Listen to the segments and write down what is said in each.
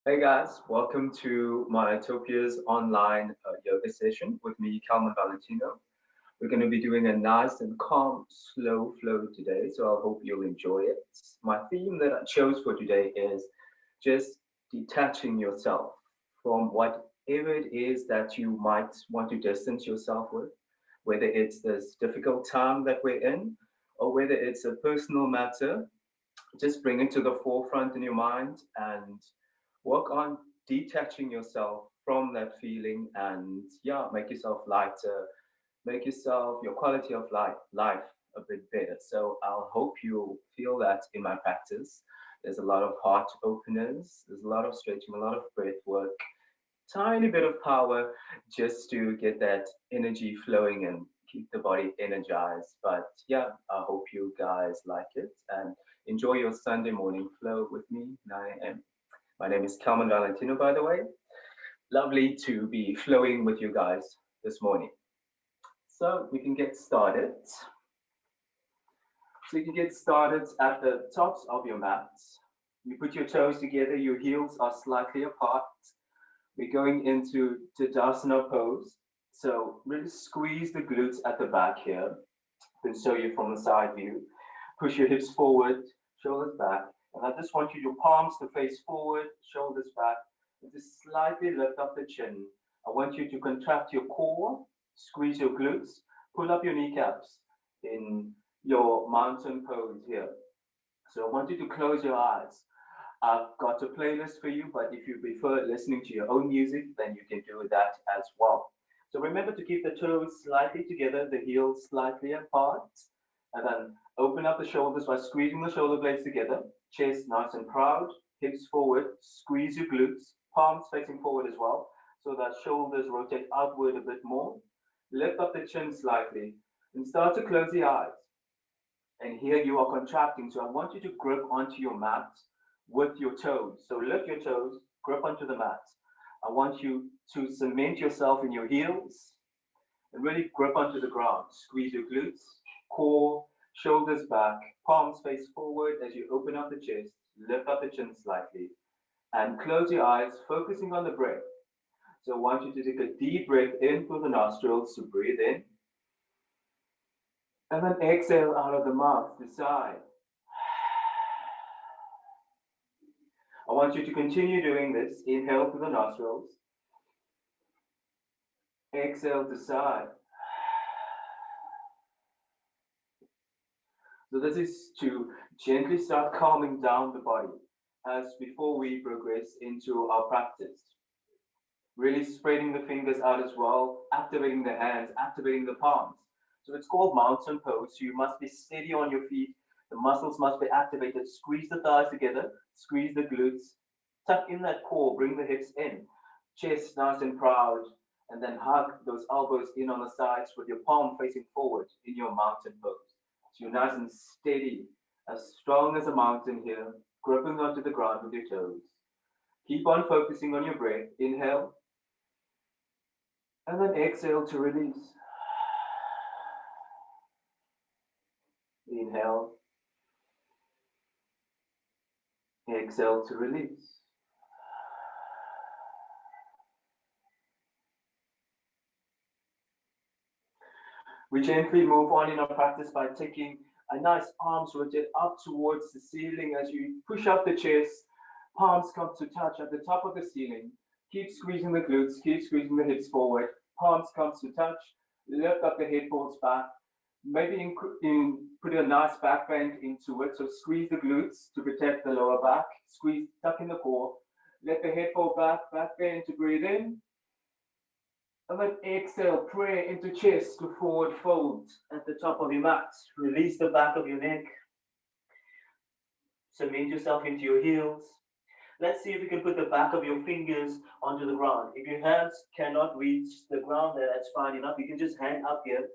Hey guys, welcome to Monotopia's online yoga session with me, Calmin Valentino. We're going to be doing a nice and calm, slow flow today, so I hope you'll enjoy it. My theme that I chose for today is just detaching yourself from whatever it is that you might want to distance yourself with, whether it's this difficult time that we're in, or whether it's a personal matter. Just bring it to the forefront in your mind and work on detaching yourself from that feeling, and yeah, make yourself lighter, make yourself your quality of life a bit better. So I'll hope you feel that in my practice. There's a lot of heart openers, there's a lot of stretching, a lot of breath work, tiny bit of power just to get that energy flowing and keep the body energized. But yeah, I hope you guys like it and enjoy your Sunday morning flow with me, 9 a.m. My name is Calmin Valentino, by the way. Lovely to be flowing with you guys this morning. So we can get started. So you can get started at the tops of your mat. You put your toes together, your heels are slightly apart. We're going into Tadasana pose. So really squeeze the glutes at the back here. I can show you from the side view. Push your hips forward, shoulders back. And I just want you your palms to face forward, shoulders back, and just slightly lift up the chin. I want you to contract your core, squeeze your glutes, pull up your kneecaps in your mountain pose here. So I want you to close your eyes. I've got a playlist for you, but if you prefer listening to your own music, then you can do that as well. So remember to keep the toes slightly together, the heels slightly apart, and then open up the shoulders by squeezing the shoulder blades together, chest nice and proud, hips forward, squeeze your glutes, palms facing forward as well, so that shoulders rotate outward a bit more. Lift up the chin slightly, and start to close the eyes. And here you are contracting, so I want you to grip onto your mat with your toes. So lift your toes, grip onto the mat. I want you to cement yourself in your heels and really grip onto the ground. Squeeze your glutes, core, shoulders back, palms face forward as you open up the chest, lift up the chin slightly, and close your eyes, focusing on the breath. So I want you to take a deep breath in through the nostrils, so breathe in, and then exhale out of the mouth to sigh. I want you to continue doing this. Inhale through the nostrils. Exhale to sigh. So this is to gently start calming down the body as before we progress into our practice. Really spreading the fingers out as well, activating the hands, activating the palms. So it's called mountain pose. So you must be steady on your feet. The muscles must be activated. Squeeze the thighs together, squeeze the glutes, tuck in that core, bring the hips in, chest nice and proud, and then hug those elbows in on the sides with your palm facing forward in your mountain pose. So you're nice and steady, as strong as a mountain here, gripping onto the ground with your toes. Keep on focusing on your breath. Inhale, and then exhale to release. Inhale, exhale to release. We gently move on in our practice by taking a nice arms rotate up towards the ceiling as you push up the chest. Palms come to touch at the top of the ceiling. Keep squeezing the glutes, keep squeezing the hips forward. Palms come to touch. Lift up the head folds back. Maybe put a nice back bend into it. So squeeze the glutes to protect the lower back. Squeeze, tuck in the core. Let the head fall back, back bend to breathe in. And then exhale, pray into chest to forward fold at the top of your mat. Release the back of your neck. Cement yourself into your heels. Let's see if you can put the back of your fingers onto the ground. If your hands cannot reach the ground, then that's fine enough. You can just hang up here.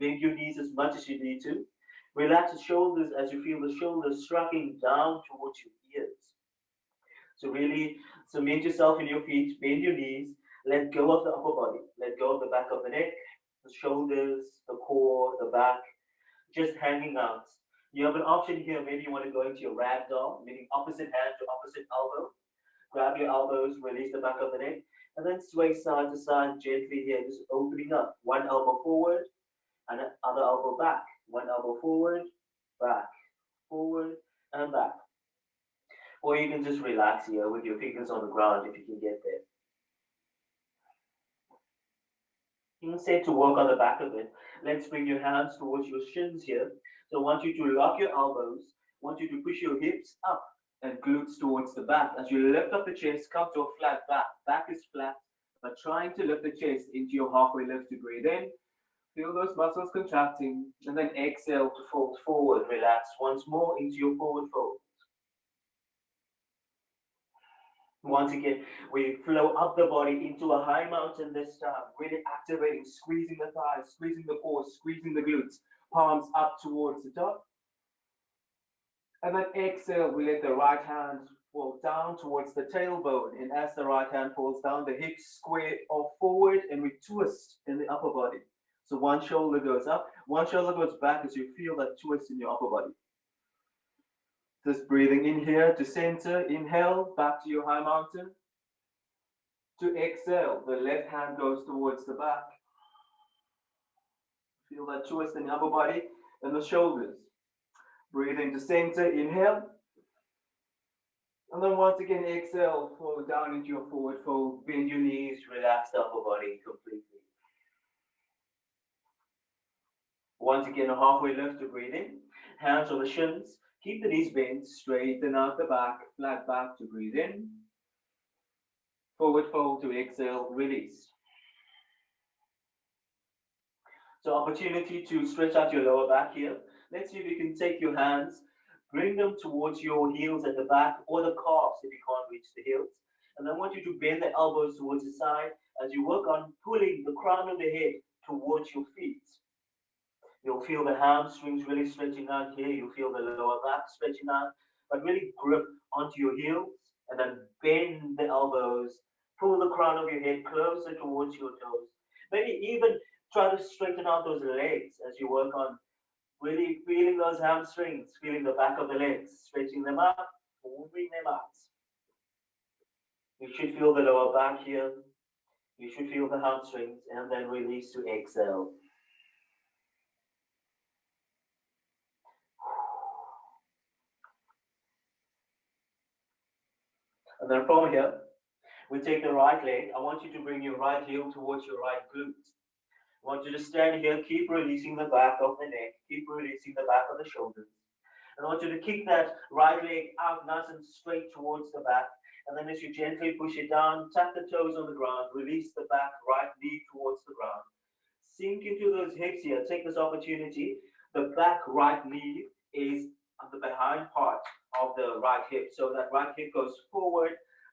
Bend your knees as much as you need to. Relax the shoulders as you feel the shoulders striking down towards your ears. So really cement yourself in your feet, bend your knees, let go of the upper body, let go of the back of the neck, the shoulders, the core, the back, just hanging out. You have an option here, maybe you want to go into your ragdoll, meaning opposite hand to opposite elbow. Grab your elbows, release the back of the neck, and then sway side to side gently here, just opening up. One elbow forward and the other elbow back. One elbow forward, and back. Or you can just relax here with your fingers on the ground if you can get there. You can say to work on the back of it. Let's bring your hands towards your shins here. So I want you to lock your elbows. I want you to push your hips up and glutes towards the back. As you lift up the chest, come to a flat back. Back is flat, but trying to lift the chest into your halfway lift to breathe in. Feel those muscles contracting, and then exhale to fold forward. Relax once more into your forward fold. Once again, we flow up the body into a high mountain this time, really activating, squeezing the thighs, squeezing the core, squeezing the glutes, palms up towards the top. And then exhale, we let the right hand fall down towards the tailbone. And as the right hand falls down, the hips square off forward and we twist in the upper body. So one shoulder goes up, one shoulder goes back as you feel that twist in your upper body. Just breathing in here to center, inhale, back to your high mountain. To exhale, the left hand goes towards the back. Feel that twist in the upper body and the shoulders. Breathing to center, inhale. And then once again, exhale, fall down into your forward fold, bend your knees, relax the upper body completely. Once again, a halfway lift to breathing. Hands on the shins. Keep the knees bent, straighten out the back, flat back to breathe in. Forward fold to exhale, release. So opportunity to stretch out your lower back here. Let's see if you can take your hands, bring them towards your heels at the back or the calves if you can't reach the heels. And then I want you to bend the elbows towards the side as you work on pulling the crown of the head towards your feet. You'll feel the hamstrings really stretching out here. You'll feel the lower back stretching out. But really grip onto your heels and then bend the elbows. Pull the crown of your head closer towards your toes. Maybe even try to straighten out those legs as you work on really feeling those hamstrings, feeling the back of the legs, stretching them up, moving them out. You should feel the lower back here. You should feel the hamstrings and then release to exhale. And then from here, we take the right leg. I want you to bring your right heel towards your right glute. I want you to stand here, keep releasing the back of the neck, keep releasing the back of the shoulders. And I want you to kick that right leg out nice and straight towards the back. And then as you gently push it down, tap the toes on the ground, release the back, right knee towards the ground. Sink into those hips here. Take this opportunity. The back right knee is on the behind part of the right hip. So that right hip goes forward,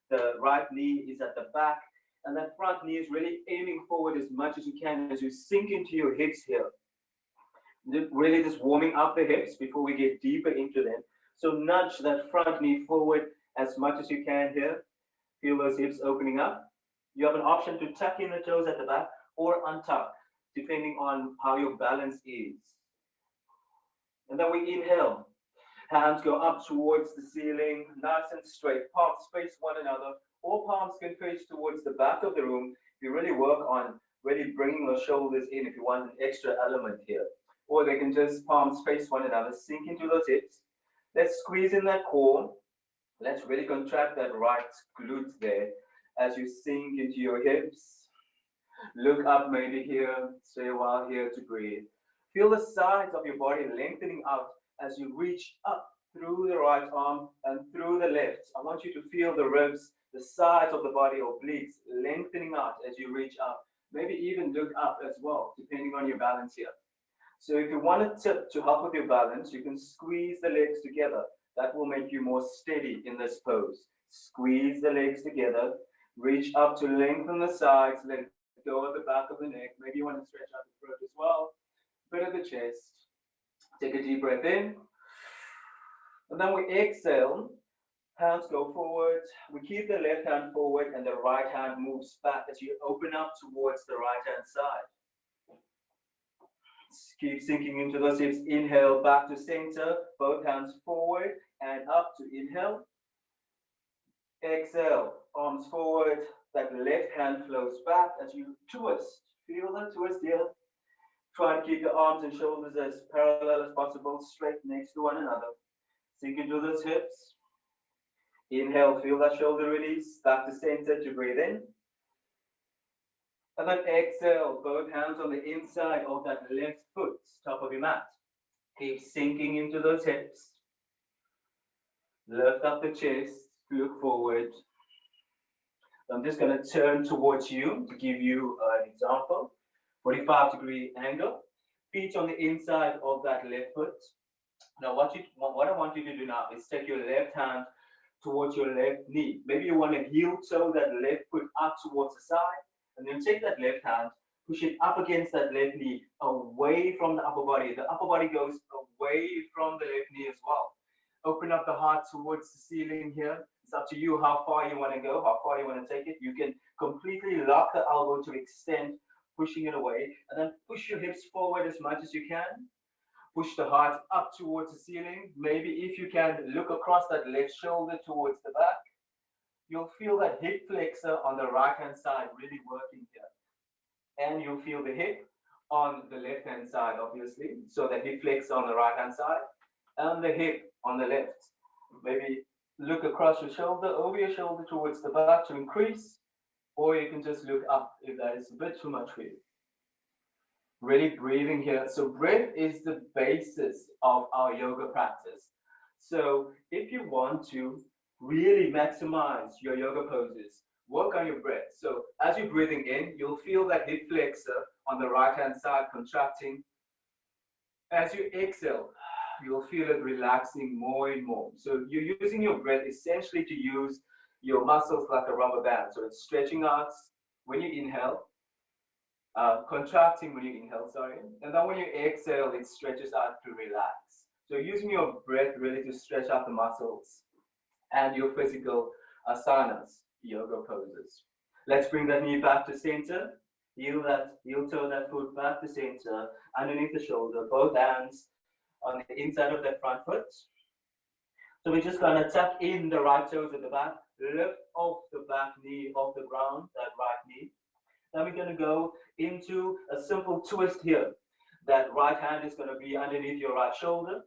the right knee is at the back, and that front knee is really aiming forward as much as you can as you sink into your hips here. Really just warming up the hips before we get deeper into them. So nudge that front knee forward as much as you can here. Feel those hips opening up. You have an option to tuck in the toes at the back or untuck, depending on how your balance is. And then we inhale. Hands go up towards the ceiling, nice and straight. Palms face one another. All palms can face towards the back of the room. You really work on really bringing the shoulders in if you want an extra element here. Or they can just palms face one another, sink into those hips. Let's squeeze in that core. Let's really contract that right glute there as you sink into your hips. Look up maybe here, stay a while here to breathe. Feel the sides of your body lengthening out as you reach up through the right arm and through the left. I want you to feel the ribs, the sides of the body, obliques, lengthening out as you reach up. Maybe even look up as well, depending on your balance here. So if you want a tip to help with your balance, you can squeeze the legs together. That will make you more steady in this pose. Squeeze the legs together, reach up to lengthen the sides, let go of the back of the neck. Maybe you want to stretch out the throat as well, bit of the chest. Take a deep breath in. And then we exhale. Hands go forward. We keep the left hand forward and the right hand moves back as you open up towards the right hand side. Keep sinking into those hips. Inhale back to center. Both hands forward and up to inhale. Exhale, arms forward. That left hand flows back as you twist. Feel the twist here. Try to keep your arms and shoulders as parallel as possible, straight next to one another. Sink into those hips. Inhale, feel that shoulder release. Back to center to breathe in. And then exhale, both hands on the inside of that left foot, top of your mat. Keep sinking into those hips. Lift up the chest, look forward. I'm just going to turn towards you to give you an example. 45-degree angle. Feet on the inside of that left foot. Now what I want you to do now is take your left hand towards your left knee. Maybe you want to heel toe that left foot up towards the side, and then take that left hand, push it up against that left knee, away from the upper body. The upper body goes away from the left knee as well. Open up the heart towards the ceiling here. It's up to you how far you want to go, how far you want to take it. You can completely lock the elbow to extend, pushing it away, and then push your hips forward as much as you can. Push the heart up towards the ceiling. Maybe if you can, look across that left shoulder towards the back. You'll feel that hip flexor on the right-hand side really working here. And you'll feel the hip on the left-hand side, obviously. So the hip flexor on the right-hand side and the hip on the left. Maybe look across your shoulder, over your shoulder towards the back to increase, or you can just look up if that is a bit too much for you. Really breathing here. So breath is the basis of our yoga practice. So if you want to really maximize your yoga poses, work on your breath. So as you're breathing in, you'll feel that hip flexor on the right-hand side contracting. As you exhale, you'll feel it relaxing more and more. So you're using your breath essentially to use your muscles like a rubber band. So it's stretching out when you inhale, contracting when you inhale, sorry. And then when you exhale, it stretches out to relax. So using your breath really to stretch out the muscles and your physical asanas, yoga poses. Let's bring that knee back to center. Heel toe that foot back to center, underneath the shoulder, both hands on the inside of that front foot. So we're just gonna tuck in the right toes at the back, lift off the back knee off the ground, that right knee. Then we're gonna go into a simple twist here. That right hand is gonna be underneath your right shoulder,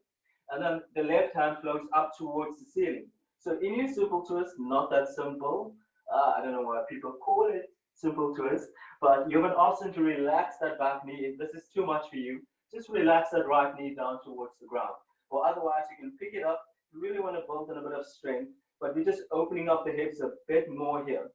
and then the left hand flows up towards the ceiling. So in your simple twist, not that simple. I don't know why people call it simple twist, but you have an option to relax that back knee. If this is too much for you, just relax that right knee down towards the ground. Or otherwise, you can pick it up. You really want to build in a bit of strength, but we're just opening up the hips a bit more here.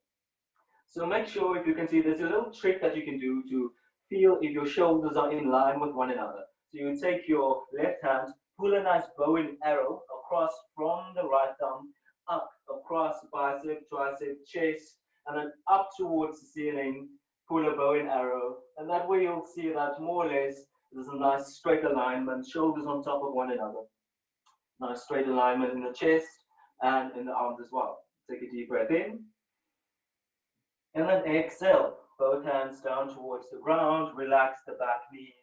So make sure, if you can see, there's a little trick that you can do to feel if your shoulders are in line with one another. So you take your left hand, pull a nice bow and arrow across from the right thumb, up, across bicep, tricep, chest, and then up towards the ceiling, pull a bow and arrow. And that way you'll see that more or less there's a nice straight alignment, shoulders on top of one another. Nice straight alignment in the chest and in the arms as well. Take a deep breath in. And then exhale, both hands down towards the ground, relax the back knee.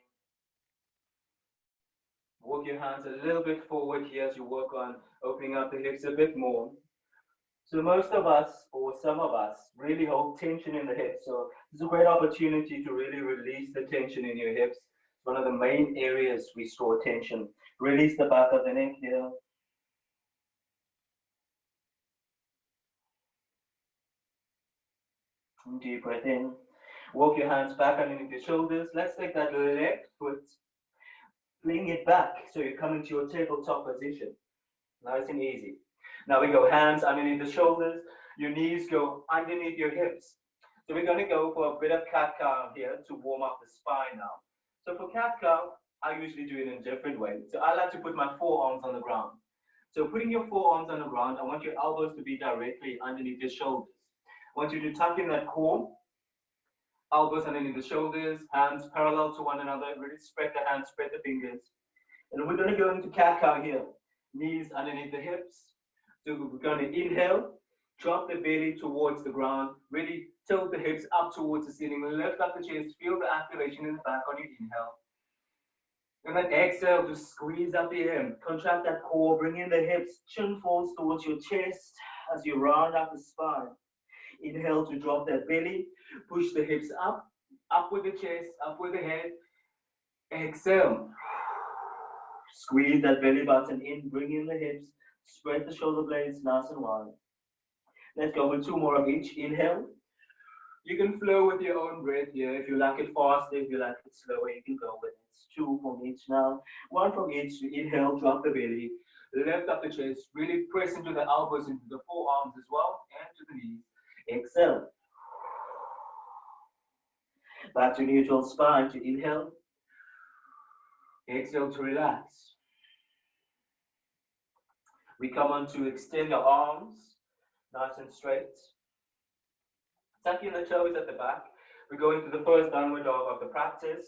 Walk your hands a little bit forward here as you work on opening up the hips a bit more. So most of us, or some of us, really hold tension in the hips. So it's a great opportunity to really release the tension in your hips. It's one of the main areas we store tension. Release the back of the neck here. Deep breath in. Walk your hands back underneath your shoulders. Let's take that left foot, fling it back so you come into your tabletop position. Nice and easy. Now we go hands underneath the shoulders. Your knees go underneath your hips. So we're going to go for a bit of cat-cow here to warm up the spine now. So for cat-cow, I usually do it in a different way. So I like to put my forearms on the ground. So putting your forearms on the ground, I want your elbows to be directly underneath your shoulders. I want you to tuck in that core, elbows underneath the shoulders, hands parallel to one another. Really spread the hands, spread the fingers. And we're going to go into cat-cow here. Knees underneath the hips. So we're going to inhale, drop the belly towards the ground, really tilt the hips up towards the ceiling, lift up the chest, feel the activation in the back on your inhale. And then exhale to squeeze up the in. Contract that core, bring in the hips, chin folds towards your chest as you round up the spine. Inhale to drop that belly, push the hips up with the chest, up with the head. Exhale. Squeeze that belly button in, bring in the hips, spread the shoulder blades nice and wide. Let's go with two more of each. Inhale. You can flow with your own breath here. If you like it faster, if you like it slower, you can go with it. It's two from each now. One from each. Inhale, drop the belly, lift up the chest, really press into the elbows, into the forearms as well, and to the knees. Exhale. Back to neutral spine to inhale. Exhale to relax. We come on to extend your arms, nice and straight. Tucking the toes at the back. We go into the first downward dog of the practice.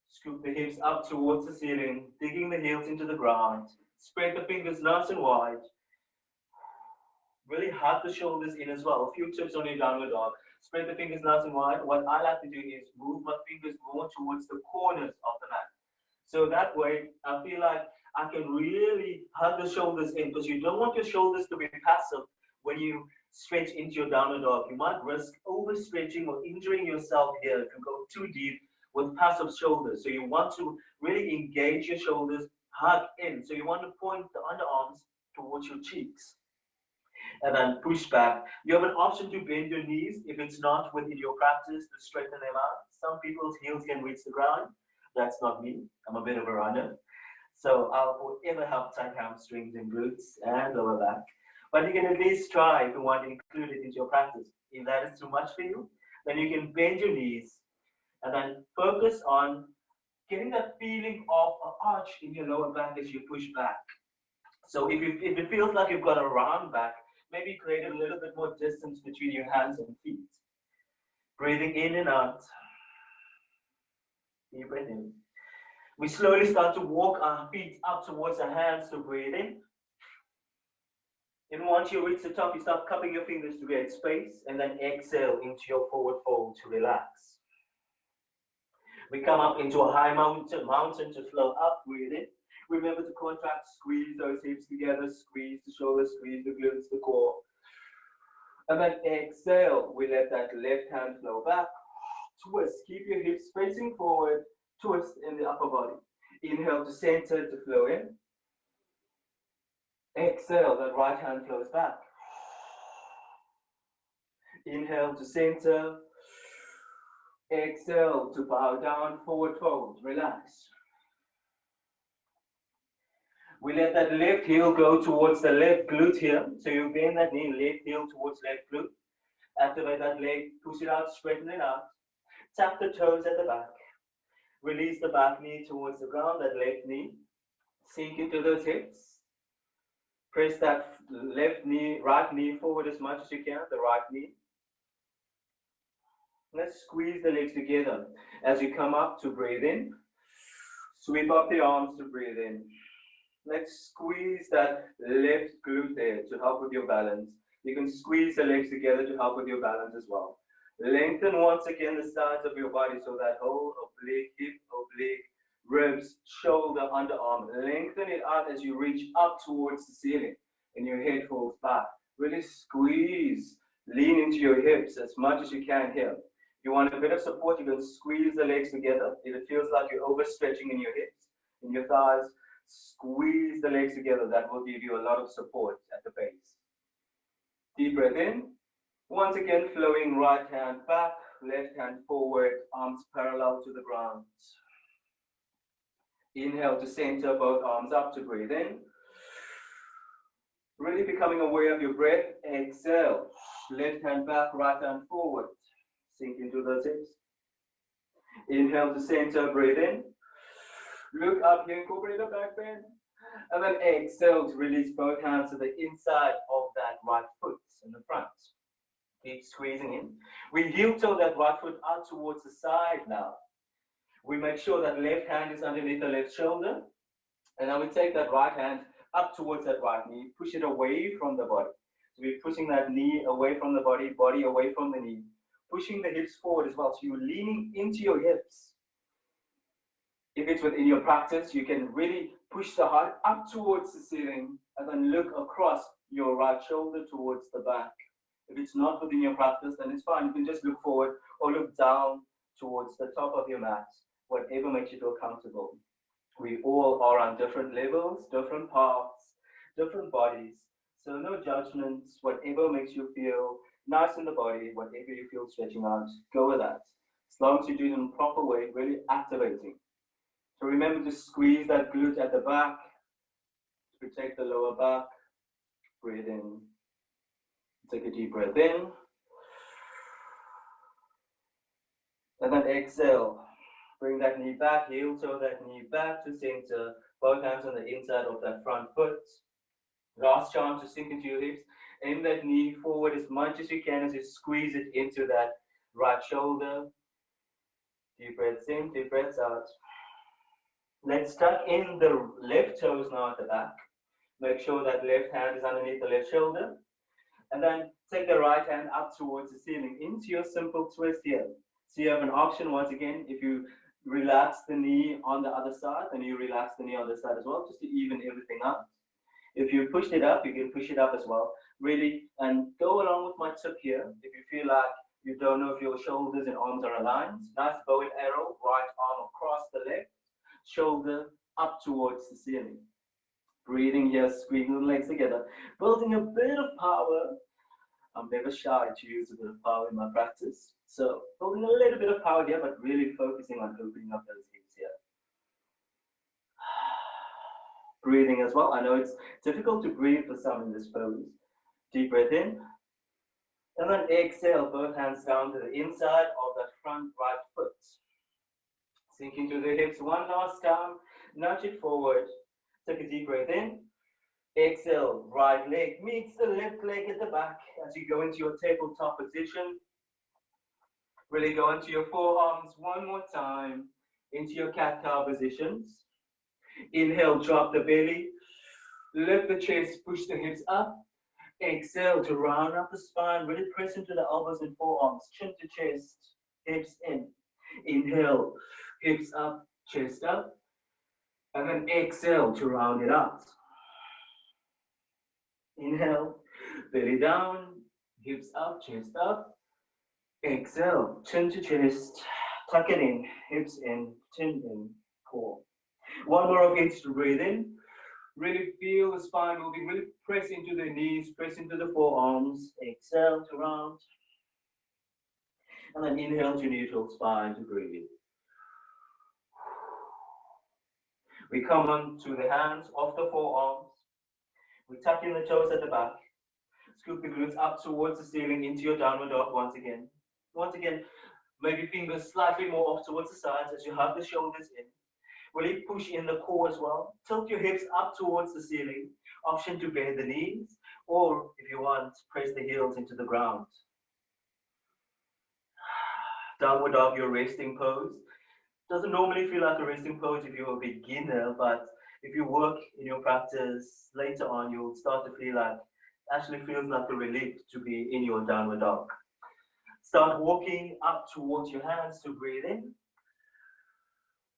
Scoop the hips up towards the ceiling, digging the heels into the ground. Spread the fingers nice and wide. Really hug the shoulders in as well. A few tips on your downward dog. Spread the fingers nice and wide. What I like to do is move my fingers more towards the corners of the mat. So that way, I feel like I can really hug the shoulders in, because you don't want your shoulders to be passive when you stretch into your downward dog. You might risk overstretching or injuring yourself here if you go too deep with passive shoulders. So you want to really engage your shoulders, hug in. So you want to point the underarms towards your cheeks. And then push back. You have an option to bend your knees if it's not within your practice to straighten them out. Some people's heels can reach the ground. That's not me. I'm a bit of a runner. So I'll forever have tight hamstrings and glutes and lower back. But you can at least try if you want to include it into your practice. If that is too much for you, then you can bend your knees and then focus on getting that feeling of an arch in your lower back as you push back. So if it feels like you've got a round back, maybe create a little bit more distance between your hands and feet. Breathing in and out. Deep breath in. We slowly start to walk our feet up towards our hands to breathe in. And once you reach the top, you start cupping your fingers to create space, and then exhale into your forward fold to relax. We come up into a high mountain to flow up, breathe in. Remember to contract, squeeze those hips together, squeeze the shoulders, squeeze the glutes, the core. And then exhale, we let that left hand flow back. Twist, keep your hips facing forward, twist in the upper body. Inhale to center to flow in. Exhale, that right hand flows back. Inhale to center. Exhale to bow down, forward fold, relax. We let that left heel go towards the left glute here. So you bend that knee, left heel towards left glute. Activate that leg, push it out, straighten it out. Tap the toes at the back. Release the back knee towards the ground, that left knee. Sink into those hips. Press that left knee, right knee forward as much as you can, the right knee. Let's squeeze the legs together as you come up to breathe in. Sweep up the arms to breathe in. Let's squeeze that left glute there to help with your balance. You can squeeze the legs together to help with your balance as well. Lengthen once again the sides of your body so that whole oblique, hip, oblique, ribs, shoulder, underarm. Lengthen it out as you reach up towards the ceiling and your head falls back. Really squeeze, lean into your hips as much as you can here. If you want a bit of support, you can squeeze the legs together. If it feels like you're overstretching in your hips, in your thighs, squeeze the legs together. That will give you a lot of support at the base. Deep breath in. Once again, flowing right hand back, left hand forward, arms parallel to the ground. Inhale to center, both arms up to breathe in. Really becoming aware of your breath. Exhale. Left hand back, right hand forward. Sink into those hips. Inhale to center, breathe in. Look up here, incorporate a back bend. And then exhale to release both hands to the inside of that right foot in the front. Keep squeezing in. We heel toe that right foot out towards the side now. We make sure that left hand is underneath the left shoulder. And then we take that right hand up towards that right knee, push it away from the body. So we're pushing that knee away from the body, body away from the knee. Pushing the hips forward as well. So you're leaning into your hips. If it's within your practice, you can really push the heart up towards the ceiling and then look across your right shoulder towards the back. If it's not within your practice, then it's fine. You can just look forward or look down towards the top of your mat, whatever makes you feel comfortable. We all are on different levels, different paths, different bodies. So no judgments, whatever makes you feel nice in the body, whatever you feel stretching out, go with that. As long as you do it in a proper way, really activating. So remember to squeeze that glute at the back, protect the lower back. Breathe in. Take a deep breath in. And then exhale. Bring that knee back, heel toe that knee back to center. Both hands on the inside of that front foot. Last chance to sink into your hips. Aim that knee forward as much as you can as you squeeze it into that right shoulder. Deep breaths in, deep breaths out. Let's tuck in the left toes now at the back. Make sure that left hand is underneath the left shoulder. And then take the right hand up towards the ceiling into your simple twist here. So you have an option once again, if you relax the knee on the other side, then you relax the knee on the side as well, just to even everything out. If you pushed it up, you can push it up as well. Really, and go along with my tip here. If you feel like you don't know if your shoulders and arms are aligned, nice bow and arrow, right arm across the left, shoulder up towards the ceiling. Breathing here, squeezing the legs together, building a bit of power. I'm never shy to use a bit of power in my practice. So building a little bit of power here, but really focusing on opening up those hips here. Breathing as well. I know it's difficult to breathe for some in this pose. Deep breath in. And then exhale, both hands down to the inside of that front right foot. Sink into the hips one last time. Nudge it forward. Take a deep breath in. Exhale, right leg meets the left leg at the back as you go into your tabletop position. Really go into your forearms one more time, into your cat-cow positions. Inhale, drop the belly, lift the chest, push the hips up. Exhale to round up the spine, really press into the elbows and forearms, chin to chest, hips in. Inhale, hips up, chest up. And then exhale to round it out. Inhale, belly down, hips up, chest up. Exhale, chin to chest, tuck it in, hips in, chin in, core. One more of each to breathe in. Really feel the spine moving, really press into the knees, press into the forearms. Exhale to round. And then inhale to neutral spine to breathe. We come on to the hands off the forearms. We tuck in the toes at the back. Scoop the glutes up towards the ceiling into your downward dog once again. Once again, maybe fingers slightly more off towards the sides as you hug the shoulders in. Really push in the core as well. Tilt your hips up towards the ceiling. Option to bend the knees, or if you want, press the heels into the ground. Downward dog, your resting pose. Doesn't normally feel like a resting pose if you're a beginner, but if you work in your practice later on, you'll start to feel like, actually feels like a relief to be in your downward dog. Start walking up towards your hands to breathe in.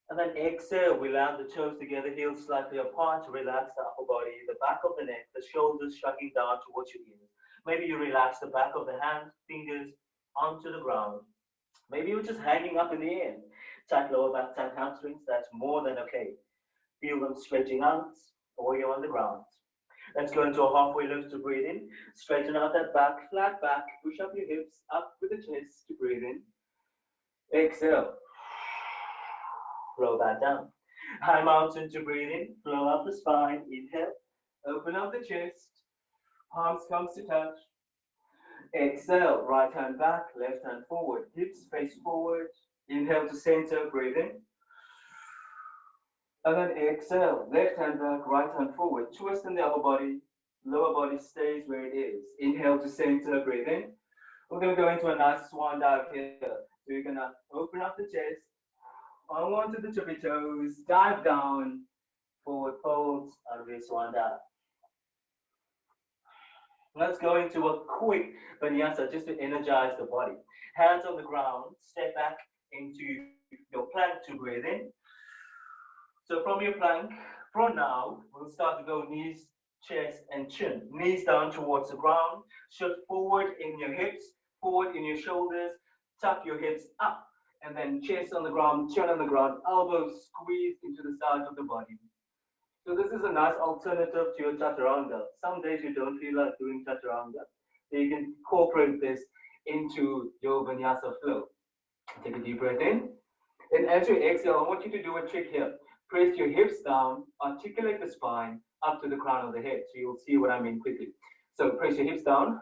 And then exhale, we land the toes together, heels slightly apart, relax the upper body, the back of the neck, the shoulders shrugging down towards your ears. Maybe you relax the back of the hand, fingers onto the ground. Maybe you're just hanging up in the air. Tight lower back, tight hamstrings, that's more than okay. Feel them stretching out, or you're on the ground. Let's go into a halfway lift to breathe in. Straighten out that back, flat back, push up your hips, up with the chest to breathe in. Exhale. Flow that down. High mountain to breathe in, flow up the spine, inhale, open up the chest, palms comes to touch. Exhale, right hand back, left hand forward, hips face forward, inhale to center, breathe in. And then exhale, left hand back, right hand forward, twist in the upper body, lower body stays where it is. Inhale to center, breathe in. We're going to go into a nice swan dive here. So you're going to open up the chest, on one to the tippy toes, dive down, forward fold, and we swan dive. Let's go into a quick vinyasa just to energize the body. Hands on the ground, step back into your plank to breathe in. So from your plank, from now, we'll start to go knees, chest, and chin. Knees down towards the ground, shift forward in your hips, forward in your shoulders, tuck your hips up, and then chest on the ground, chin on the ground, elbows squeezed into the sides of the body. So this is a nice alternative to your chaturanga. Some days you don't feel like doing chaturanga, so you can incorporate this into your vinyasa flow. Take a deep breath in. And as you exhale, I want you to do a trick here. Press your hips down, articulate the spine up to the crown of the head. So you'll see what I mean quickly. So press your hips down,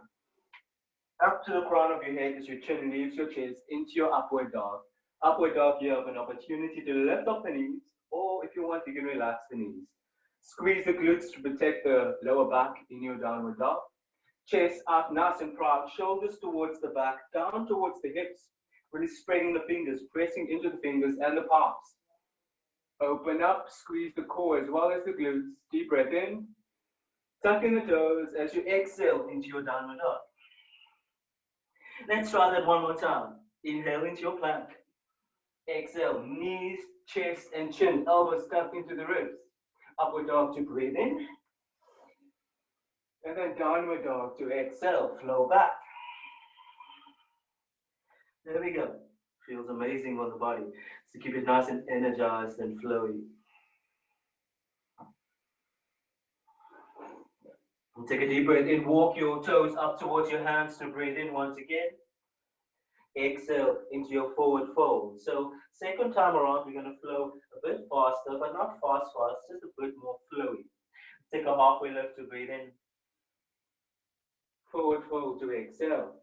up to the crown of your head as your chin leaves your chest into your upward dog. Upward dog, you have an opportunity to lift up the knees, or if you want, you can relax the knees. Squeeze the glutes to protect the lower back in your downward dog. Chest up, nice and proud, shoulders towards the back, down towards the hips. Really spreading the fingers, pressing into the fingers and the palms. Open up, squeeze the core as well as the glutes. Deep breath in. Tuck in the toes as you exhale into your downward dog. Let's try that one more time. Inhale into your plank. Exhale, knees, chest, and chin, elbows tucked into the ribs. Upward dog to breathe in. And then downward dog to exhale, flow back. There we go. Feels amazing on the body. So keep it nice and energized and flowy. And take a deep breath in. Walk your toes up towards your hands to breathe in once again. Exhale into your forward fold. So second time around, we're going to flow a bit faster, but not fast, just a bit more flowy. Take a halfway lift to breathe in. Forward fold to exhale.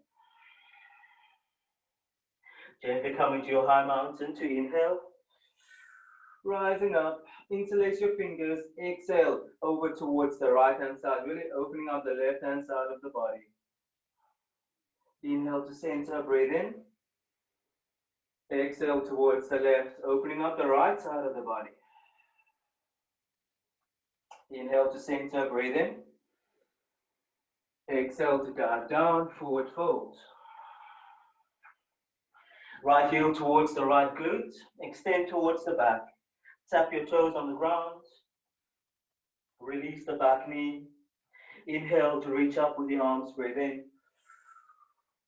Gently coming to your high mountain to inhale. Rising up, interlace your fingers, exhale over towards the right hand side, really opening up the left hand side of the body. Inhale to center, breathe in. Exhale towards the left, opening up the right side of the body. Inhale to center, breathe in. Exhale to dive down, forward fold. Right heel towards the right glute, extend towards the back. Tap your toes on the ground. Release the back knee. Inhale to reach up with the arms, breathe in.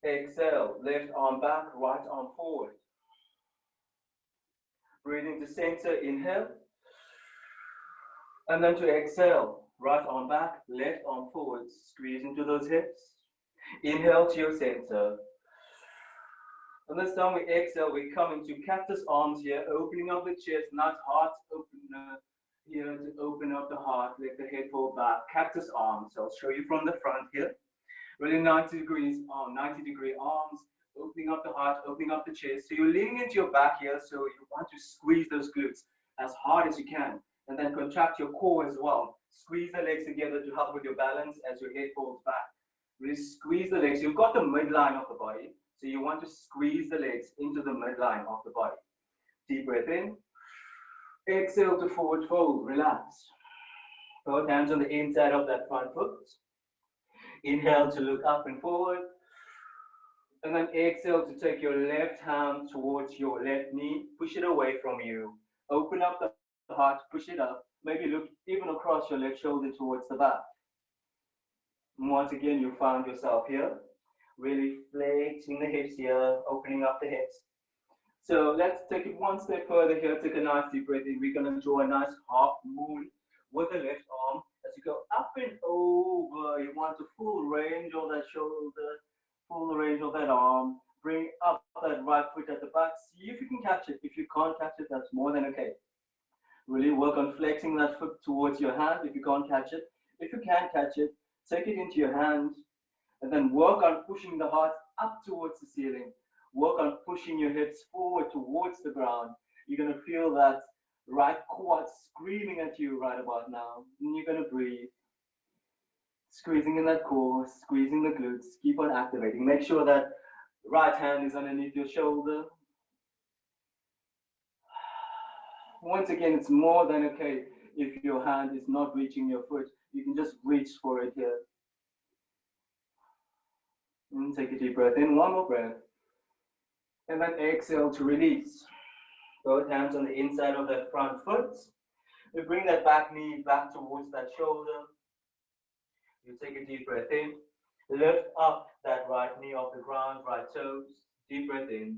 Exhale, left arm back, right arm forward. Breathing to center, inhale. And then to exhale, right arm back, left arm forward. Squeeze into those hips. Inhale to your center. And this time we exhale, we come into cactus arms here, opening up the chest, nice heart opener here to open up the heart, let the head fall back. Cactus arms, so I'll show you from the front here. Really 90 degree arms, opening up the heart, opening up the chest. So you're leaning into your back here, so you want to squeeze those glutes as hard as you can. And then contract your core as well. Squeeze the legs together to help with your balance as your head falls back. Really squeeze the legs. You've got the midline of the body. So you want to squeeze the legs into the midline of the body. Deep breath in. Exhale to forward fold. Relax. Both hands on the inside of that front foot. Inhale to look up and forward. And then exhale to take your left hand towards your left knee. Push it away from you. Open up the heart. Push it up. Maybe look even across your left shoulder towards the back. And once again, you found yourself here. Really flexing the hips here, opening up the hips. So let's take it one step further here. Take a nice deep breath in. We're going to draw a nice half moon with the left arm. As you go up and over, you want the full range of that shoulder, full range of that arm. Bring up that right foot at the back. See if you can catch it. If you can't catch it, that's more than okay. Really work on flexing that foot towards your hand if you can't catch it. If you can catch it, take it into your hand. And then work on pushing the heart up towards the ceiling. Work on pushing your hips forward towards the ground. You're going to feel that right quad screaming at you right about now. And you're going to breathe. Squeezing in that core, squeezing the glutes. Keep on activating. Make sure that right hand is underneath your shoulder. Once again, it's more than okay if your hand is not reaching your foot. You can just reach for it here. And take a deep breath in, one more breath. And then exhale to release. Both hands on the inside of that front foot. We bring that back knee back towards that shoulder. You take a deep breath in. Lift up that right knee off the ground, right toes. Deep breath in.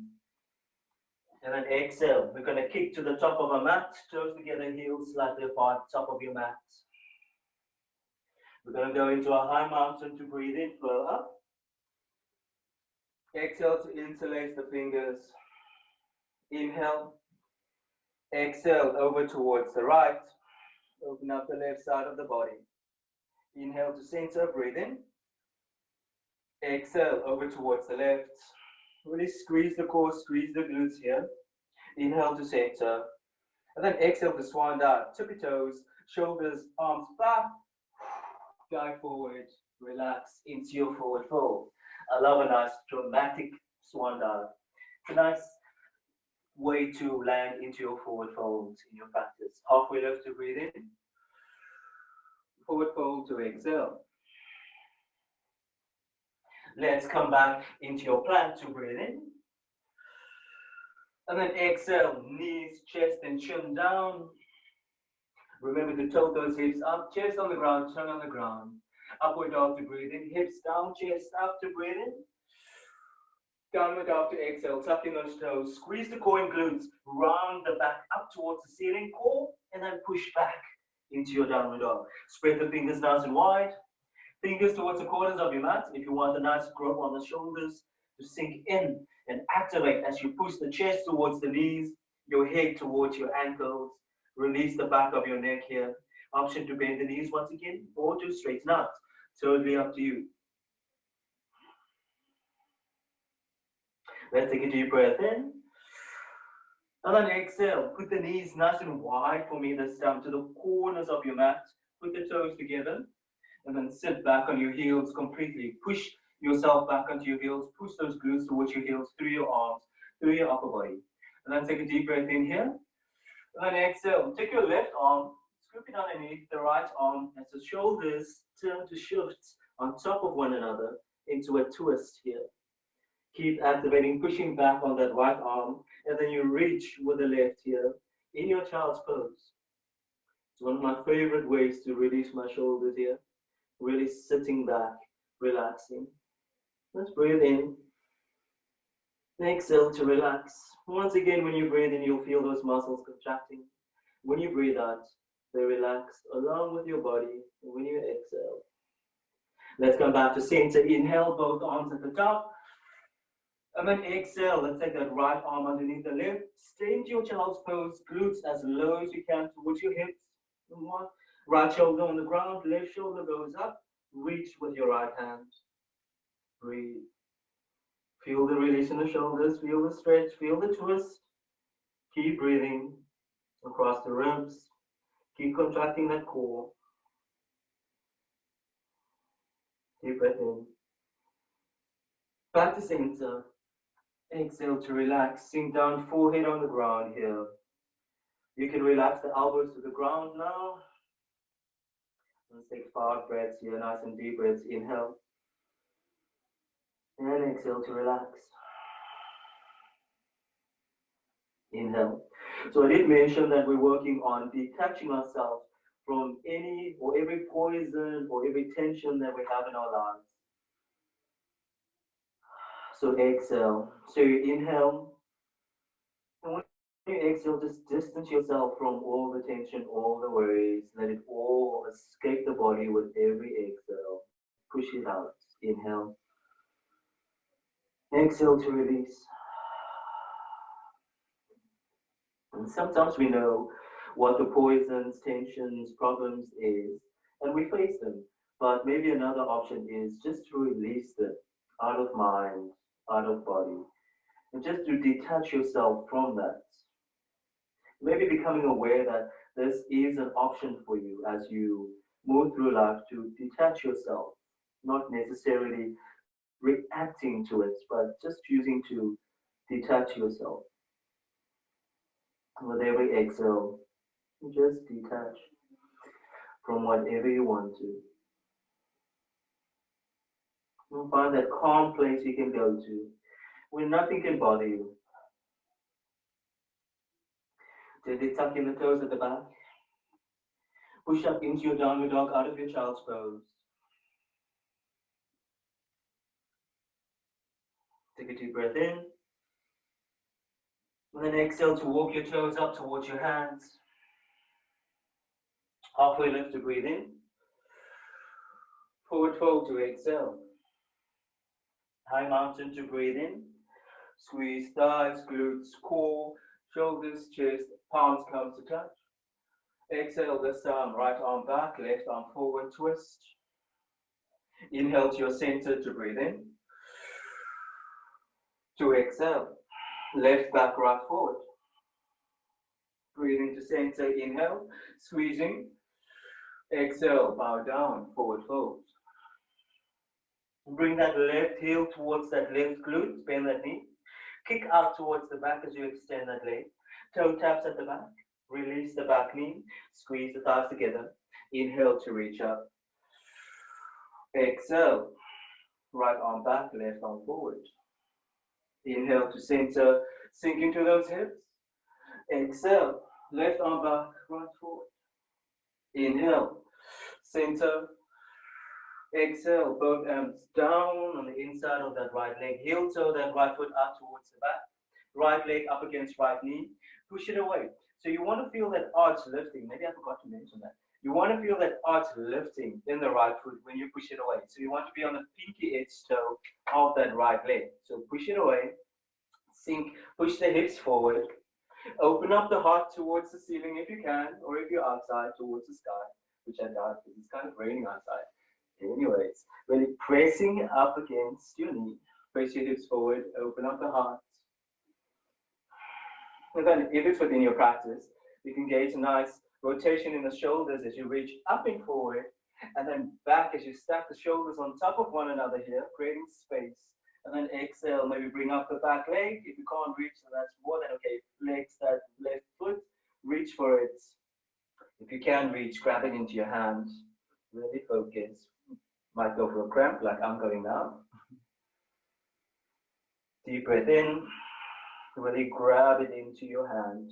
And then exhale. We're going to kick to the top of our mat. Toes together, heels slightly apart, top of your mat. We're going to go into a high mountain to breathe in, flow up. Exhale to interlace the fingers. Inhale. Exhale over towards the right. Open up the left side of the body. Inhale to center, breathe in. Exhale over towards the left. Really squeeze the core, squeeze the glutes here. Inhale to center. And then exhale to swan dive. Tippy toes, shoulders, arms back. Dive forward, relax into your forward fold. I love a nice dramatic swan dive. It's a nice way to land into your forward fold in your practice. Halfway lift to breathe in. Forward fold to exhale. Let's come back into your plank to breathe in. And then exhale, knees, chest and chin down. Remember to tilt those hips up, chest on the ground, chin on the ground. Upward dog to breathe in, hips down, chest up to breathe in. Downward dog to exhale, tuck in those toes, squeeze the core and glutes, round the back up towards the ceiling, core, and then push back into your downward dog. Spread the fingers nice and wide. Fingers towards the corners of your mat. If you want a nice grip on the shoulders to sink in and activate as you push the chest towards the knees, your head towards your ankles. Release the back of your neck here. Option to bend the knees once again or to straighten out. Totally up to you. Let's take a deep breath in. And then exhale. Put the knees nice and wide for me this time to the corners of your mat. Put the toes together. And then sit back on your heels completely. Push yourself back onto your heels. Push those glutes towards your heels, through your arms, through your upper body. And then take a deep breath in here. And then exhale. Take your left arm, scoop it underneath the right arm as the shoulders turn to shift on top of one another into a twist here. Keep activating, pushing back on that right arm, and then you reach with the left here in your child's pose. It's one of my favorite ways to release my shoulders here. Really sitting back, relaxing. Let's breathe in. Exhale to relax. Once again, when you breathe in, you'll feel those muscles contracting. When you breathe out, they relax along with your body. And when you exhale, let's come back to center. Inhale, both arms at the top. And then exhale. Let's take that right arm underneath the left. Stay into your child's pose. Glutes as low as you can towards your hips. One. Right shoulder on the ground. Left shoulder goes up. Reach with your right hand. Breathe. Feel the release in the shoulders. Feel the stretch. Feel the twist. Keep breathing across the ribs. Keep contracting that core. Deep breath in. Back to center. Exhale to relax. Sink down, forehead on the ground here. You can relax the elbows to the ground now. Let's take 5 breaths here, nice and deep breaths. Inhale. And exhale to relax. Inhale. So I did mention that we're working on detaching ourselves from any or every poison or every tension that we have in our lives. So exhale. So you inhale. And when you exhale, just distance yourself from all the tension, all the worries. Let it all escape the body with every exhale. Push it out. Inhale. Exhale to release. And sometimes we know what the poisons, tensions, problems is, and we face them. But maybe another option is just to release them out of mind, out of body, and just to detach yourself from that. Maybe becoming aware that this is an option for you as you move through life, to detach yourself, not necessarily reacting to it, but just choosing to detach yourself. With every exhale, just detach from whatever you want to. You'll find that calm place you can go to where nothing can bother you. Gently tuck in the toes at the back. Push up into your downward dog out of your child's pose. Take a deep breath in. And then exhale to walk your toes up towards your hands. Halfway lift to breathe in. Forward fold to exhale. High mountain to breathe in. Squeeze thighs, glutes, core, shoulders, chest, palms come to touch. Exhale this time, right arm back, left arm forward, twist. Inhale to your center to breathe in. To exhale, left back, right forward. Breathe into center, inhale, squeezing. Exhale, bow down, forward fold. Bring that left heel towards that left glute, bend that knee. Kick out towards the back as you extend that leg. Toe taps at the back. Release the back knee. Squeeze the thighs together. Inhale to reach up. Exhale. Right arm back, left arm forward. Inhale to center. Sink into those hips. Exhale. Left arm back, right forward. Inhale. Center. Exhale, both arms down on the inside of that right leg. Heel toe that right foot up towards the back. Right leg up against right knee. Push it away. So you want to feel that arch lifting. Maybe I forgot to mention that. You want to feel that arch lifting in the right foot when you push it away. So you want to be on the pinky edge toe of that right leg. So push it away. Sink. Push the hips forward. Open up the heart towards the ceiling if you can, or if you're outside towards the sky, which I doubt because it's kind of raining outside. Anyways, really pressing up against your knee. Press your hips forward, open up the heart. And then if it's within your practice, you can gauge a nice rotation in the shoulders as you reach up and forward, and then back as you stack the shoulders on top of one another here, creating space. And then exhale, maybe bring up the back leg. If you can't reach, then that's more than okay. Flex that left foot, reach for it. If you can reach, grab it into your hand. Really focus. Might go for a cramp like I'm going now. Deep breath in. Really grab it into your hand.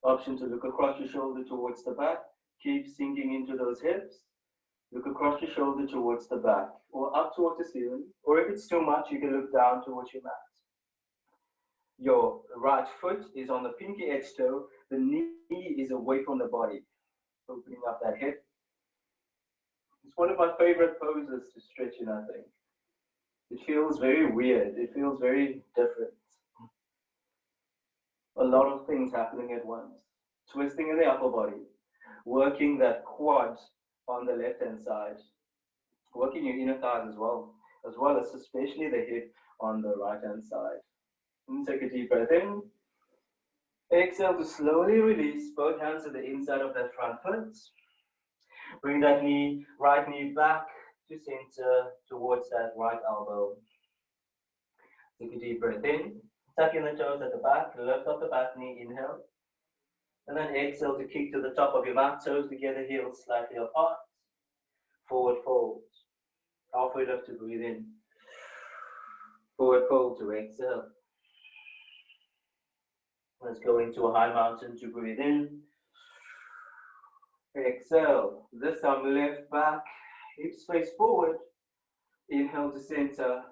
Option to look across your shoulder towards the back. Keep sinking into those hips. Look across your shoulder towards the back or up towards the ceiling. Or if it's too much, you can look down towards your mat. Your right foot is on the pinky edge toe. The knee is away from the body. Opening up that hip. It's one of my favorite poses to stretch in, I think. It feels very weird. It feels very different. A lot of things happening at once. Twisting in the upper body. Working that quad on the left-hand side. Working your inner thighs as well as especially the hip on the right-hand side. And take a deep breath in. Exhale to slowly release both hands to the inside of that front foot. Bring that knee, right knee back to center towards that right elbow. Take a deep breath in. Tuck in the toes at the back, lift up the back knee, inhale. And then exhale to kick to the top of your mat, toes together, heels slightly apart. Forward fold. Halfway lift to breathe in. Forward fold to exhale. Let's go into a high mountain to breathe in. Exhale. This time left back, hips face forward. Inhale to center.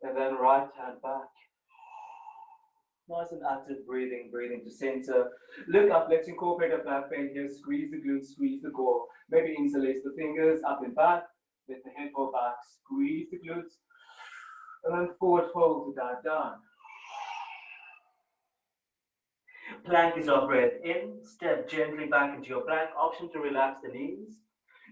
And then right hand back. Nice and active breathing, breathing to center. Look up, let's incorporate a back bend here. Squeeze the glutes, squeeze the core. Maybe interlace the fingers up and back. Let the head go back, squeeze the glutes. And then forward fold to dive down. Plank is our breath in. Step gently back into your plank. Option to relax the knees.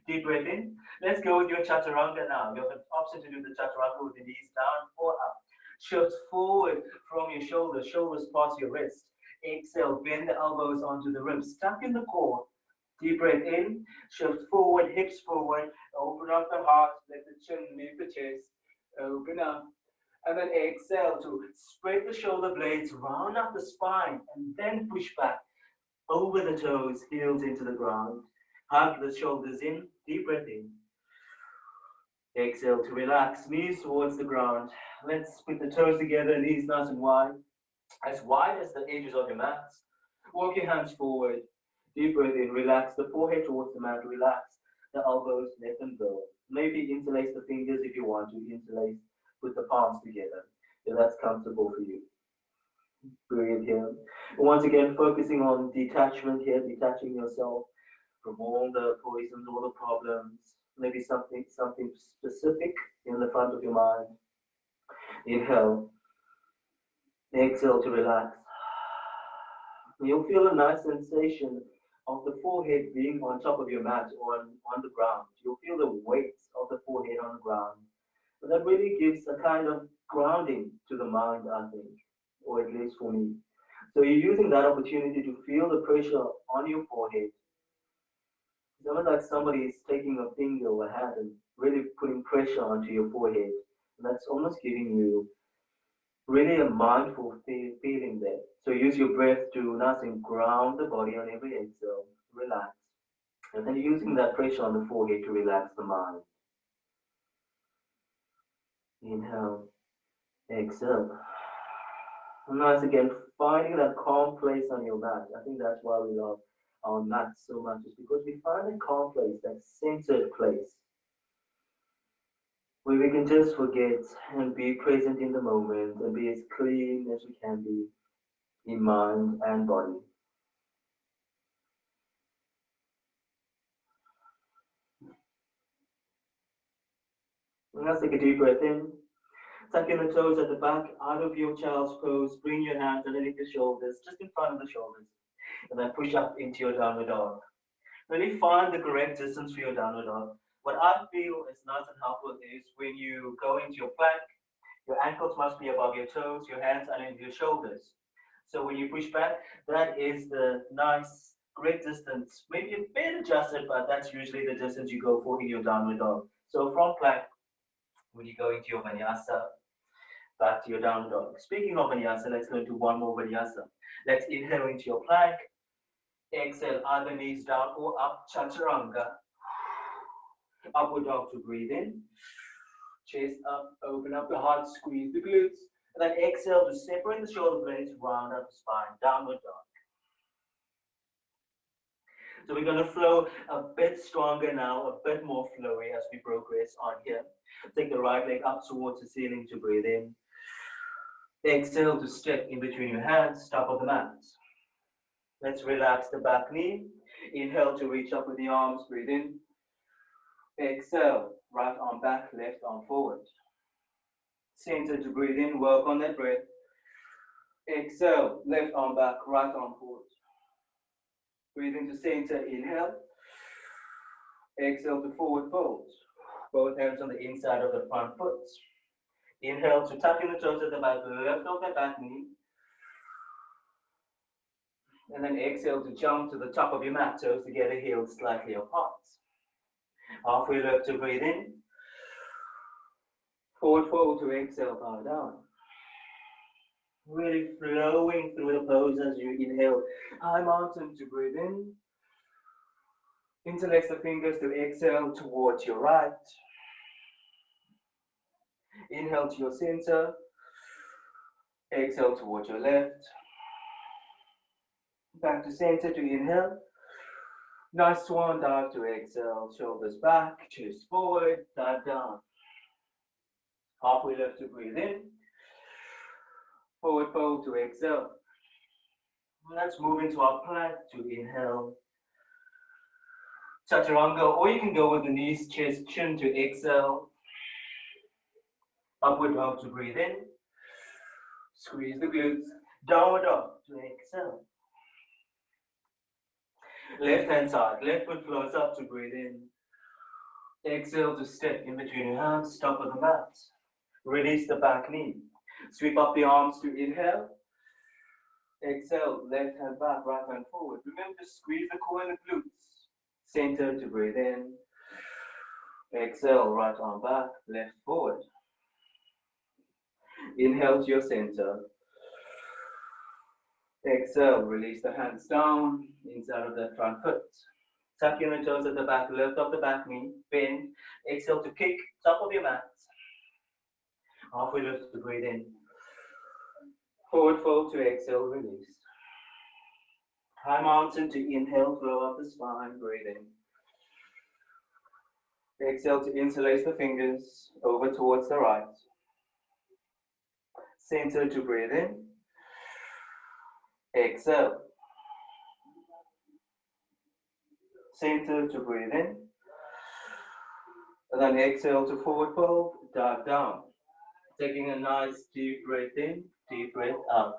Deep breath in. Let's go with your chaturanga now. You have an option to do the chaturanga with the knees down or up. Shift forward from your shoulders. Shoulders past your wrist. Exhale. Bend the elbows onto the ribs. Tuck in the core. Deep breath in. Shift forward. Hips forward. Open up the heart. Let the chin leave the chest. Open up. And then exhale to spread the shoulder blades. Round up the spine. And then push back. Over the toes. Heels into the ground. Hug the shoulders in. Deep breath in. Exhale to relax. Knees towards the ground. Let's put the toes together. Knees nice and wide as the edges of your mats. Walk your hands forward. Deep breath in, relax the forehead towards the mat, relax the elbows, let them go. Maybe interlace the fingers if you want to, interlace, put the palms together, if that's comfortable for you. Breathe here. Once again, focusing on detachment here, detaching yourself from all the poisons, all the problems, maybe something specific in the front of your mind. Inhale, exhale to relax. You'll feel a nice sensation of the forehead being on top of your mat or on the ground. You'll feel the weight of the forehead on the ground. But that really gives a kind of grounding to the mind, I think, or at least for me. So you're using that opportunity to feel the pressure on your forehead. It's almost like somebody is taking a finger or a hand and really putting pressure onto your forehead. And that's almost giving you really a mindful feeling there. So use your breath to nice and ground the body on every exhale. Relax. And then using that pressure on the forehead to relax the mind. Inhale, exhale. And nice again, finding that calm place on your mat. I think that's why we love our mats so much, is because we find a calm place, that centered place, where we can just forget and be present in the moment and be as clean as we can be in mind and body. And let's take a deep breath in. Tuck in the toes at the back, out of your child's pose. Bring your hands underneath your shoulders, just in front of the shoulders. And then push up into your downward dog. Really find the correct distance for your downward dog. What I feel is nice and helpful is when you go into your plank, your ankles must be above your toes, your hands underneath your shoulders. So when you push back, that is the nice, great distance. Maybe a bit adjusted, but that's usually the distance you go for in your downward dog. So from plank, when you go into your vinyasa, back to your downward dog. Speaking of vinyasa, let's go into one more vinyasa. Let's inhale into your plank. Exhale, either knees down or up, chaturanga. Upward dog to breathe in. Chest up, open up the heart, squeeze the glutes. And then exhale to separate the shoulder blades, round up the spine, downward dog. So we're going to flow a bit stronger now, a bit more flowy as we progress on here. Take the right leg up towards the ceiling to breathe in. Exhale to step in between your hands, top of the mat. Let's relax the back knee. Inhale to reach up with the arms, breathe in. Exhale, right arm back, left arm forward. Center to breathe in, work on that breath. Exhale, left arm back, right arm forward. Breathe into center, inhale. Exhale to forward fold. Both hands on the inside of the front foot. Inhale to tuck in the toes at the back, lift off the back knee. And then exhale to jump to the top of your mat, toes together, heels slightly apart. Halfway lift to breathe in. Forward fold to exhale, bow down. Really flowing through the pose as you inhale. High mountain to breathe in. Interlace the fingers to exhale towards your right. Inhale to your center. Exhale towards your left. Back to center to inhale. Nice swan dive to exhale. Shoulders back, chest forward, dive down. Halfway lift to breathe in. Forward fold to exhale. Let's move into our plank to inhale. Chaturanga, or you can go with the knees, chest, chin to exhale. Upward dog to breathe in. Squeeze the glutes. Downward dog to exhale. Left hand side, left foot floats up to breathe in. Exhale to step in between your hands, top of the mat. Release the back knee. Sweep up the arms to inhale. Exhale, left hand back, right hand forward. Remember to squeeze the core and the glutes. Center to breathe in. Exhale, right arm back, left forward. Inhale to your center. Exhale, release the hands down, inside of the front foot. Tuck in the toes at the back, lift up the back knee, bend. Exhale to kick, top of your mat. Halfway lift to breathe in. Forward fold to exhale, release. High mountain to inhale, flow up the spine, breathe in. Exhale to interlace the fingers over towards the right. Center to breathe in. Exhale. Center to breathe in. And then exhale to forward fold, dive down. Taking a nice deep breath in, deep breath out.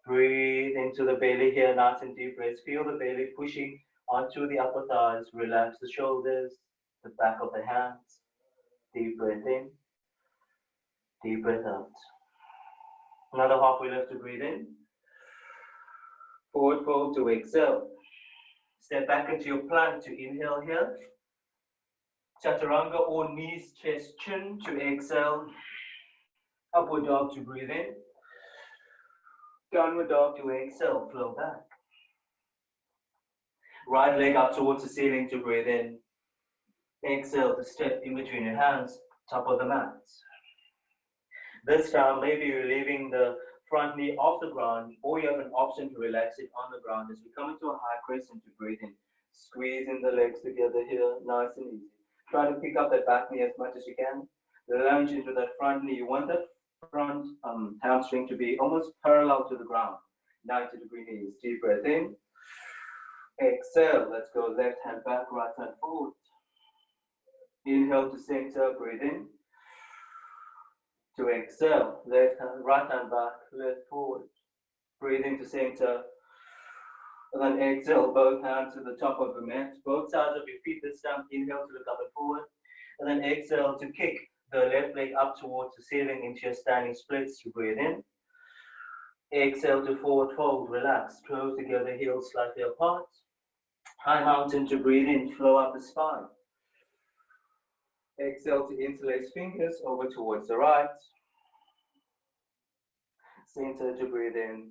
Breathe into the belly here, nice and deep breath. Feel the belly pushing onto the upper thighs. Relax the shoulders, the back of the hands. Deep breath in, deep breath out. Another halfway lift to breathe in. Forward fold to exhale. Step back into your plank to inhale here. Chaturanga or knees, chest, chin to exhale. Upward dog to breathe in. Downward dog to exhale, flow back. Right leg up towards the ceiling to breathe in. Exhale to step in between your hands, top of the mat. This time, maybe you're leaving the front knee off the ground, or you have an option to relax it on the ground as we come into a high crescent to breathe in. Squeezing the legs together here, nice and easy. Try to pick up that back knee as much as you can. Lunge into that front knee. You want that front hamstring to be almost parallel to the ground. 90-degree knees. Deep breath in. Exhale. Let's go left hand back, right hand forward. Inhale to center, breathe in. To exhale, left hand, right hand back, left forward. Breathe into center. And then exhale, both hands to the top of the mat. Both sides of your feet this time. Inhale to look up and forward. And then exhale to kick the left leg up towards the ceiling into your standing splits. You breathe in. Exhale to forward fold. Relax. Close together, heels slightly apart. High mountain to breathe in. Flow up the spine. Exhale to interlace fingers over towards the right. Center to breathe in.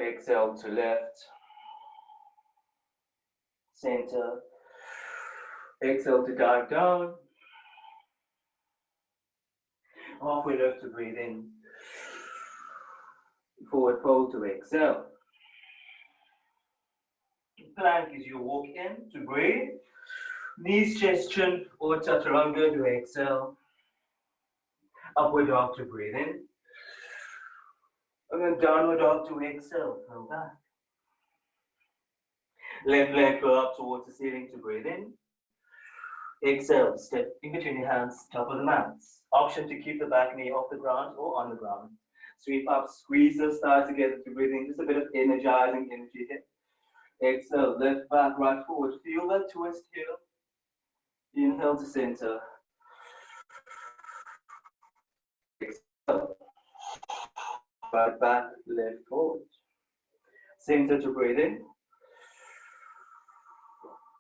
Exhale to left. Center. Exhale to dive down. Halfway lift to breathe in. Forward fold to exhale. Plank as you walk in to breathe. Knees, chest, chin, or chaturanga to exhale. Upward dog to breathe in. And then downward dog to exhale, flow back. Left leg flow up towards the ceiling to breathe in. Exhale, step in between your hands, top of the mat. Option to keep the back knee off the ground or on the ground. Sweep up, squeeze those thighs together to breathe in. Just a bit of energizing energy here. Exhale, left back, right forward. Feel that twist here. Inhale to center. Exhale. Right back, left forward. Center to breathe in.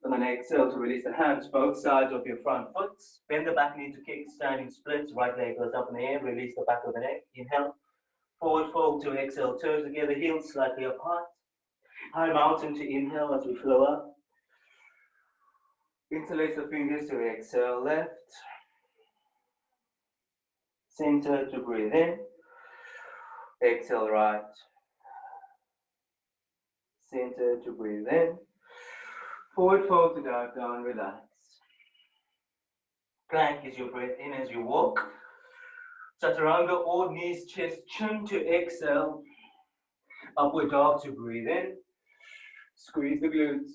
And then exhale to release the hands, both sides of your front foot. Bend the back knee to kick, standing splits. Right leg goes up in the air. Release the back of the neck. Inhale. Forward fold to exhale. Toes together, heels slightly apart. High mountain to inhale as we flow up. Interlace the fingers to exhale left. Center to breathe in. Exhale right. Center to breathe in. Forward fold to dive down, relax. Plank is your breath in as you walk. Chaturanga or knees, chest, chin to exhale. Upward dog to breathe in. Squeeze the glutes.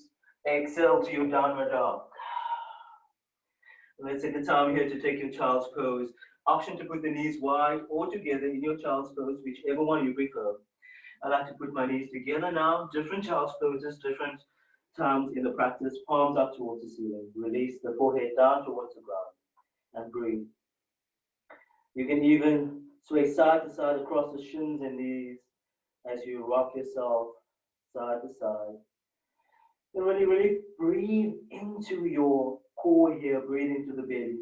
Exhale to your downward dog. Let's take the time here to take your child's pose. Option to put the knees wide or together in your child's pose, whichever one you prefer. I like to put my knees together now. Different child's poses, different times in the practice. Palms up towards the ceiling. Release the forehead down towards the ground and breathe. You can even sway side to side across the shins and knees as you rock yourself side to side. And really breathe into your core here, breathe into the belly.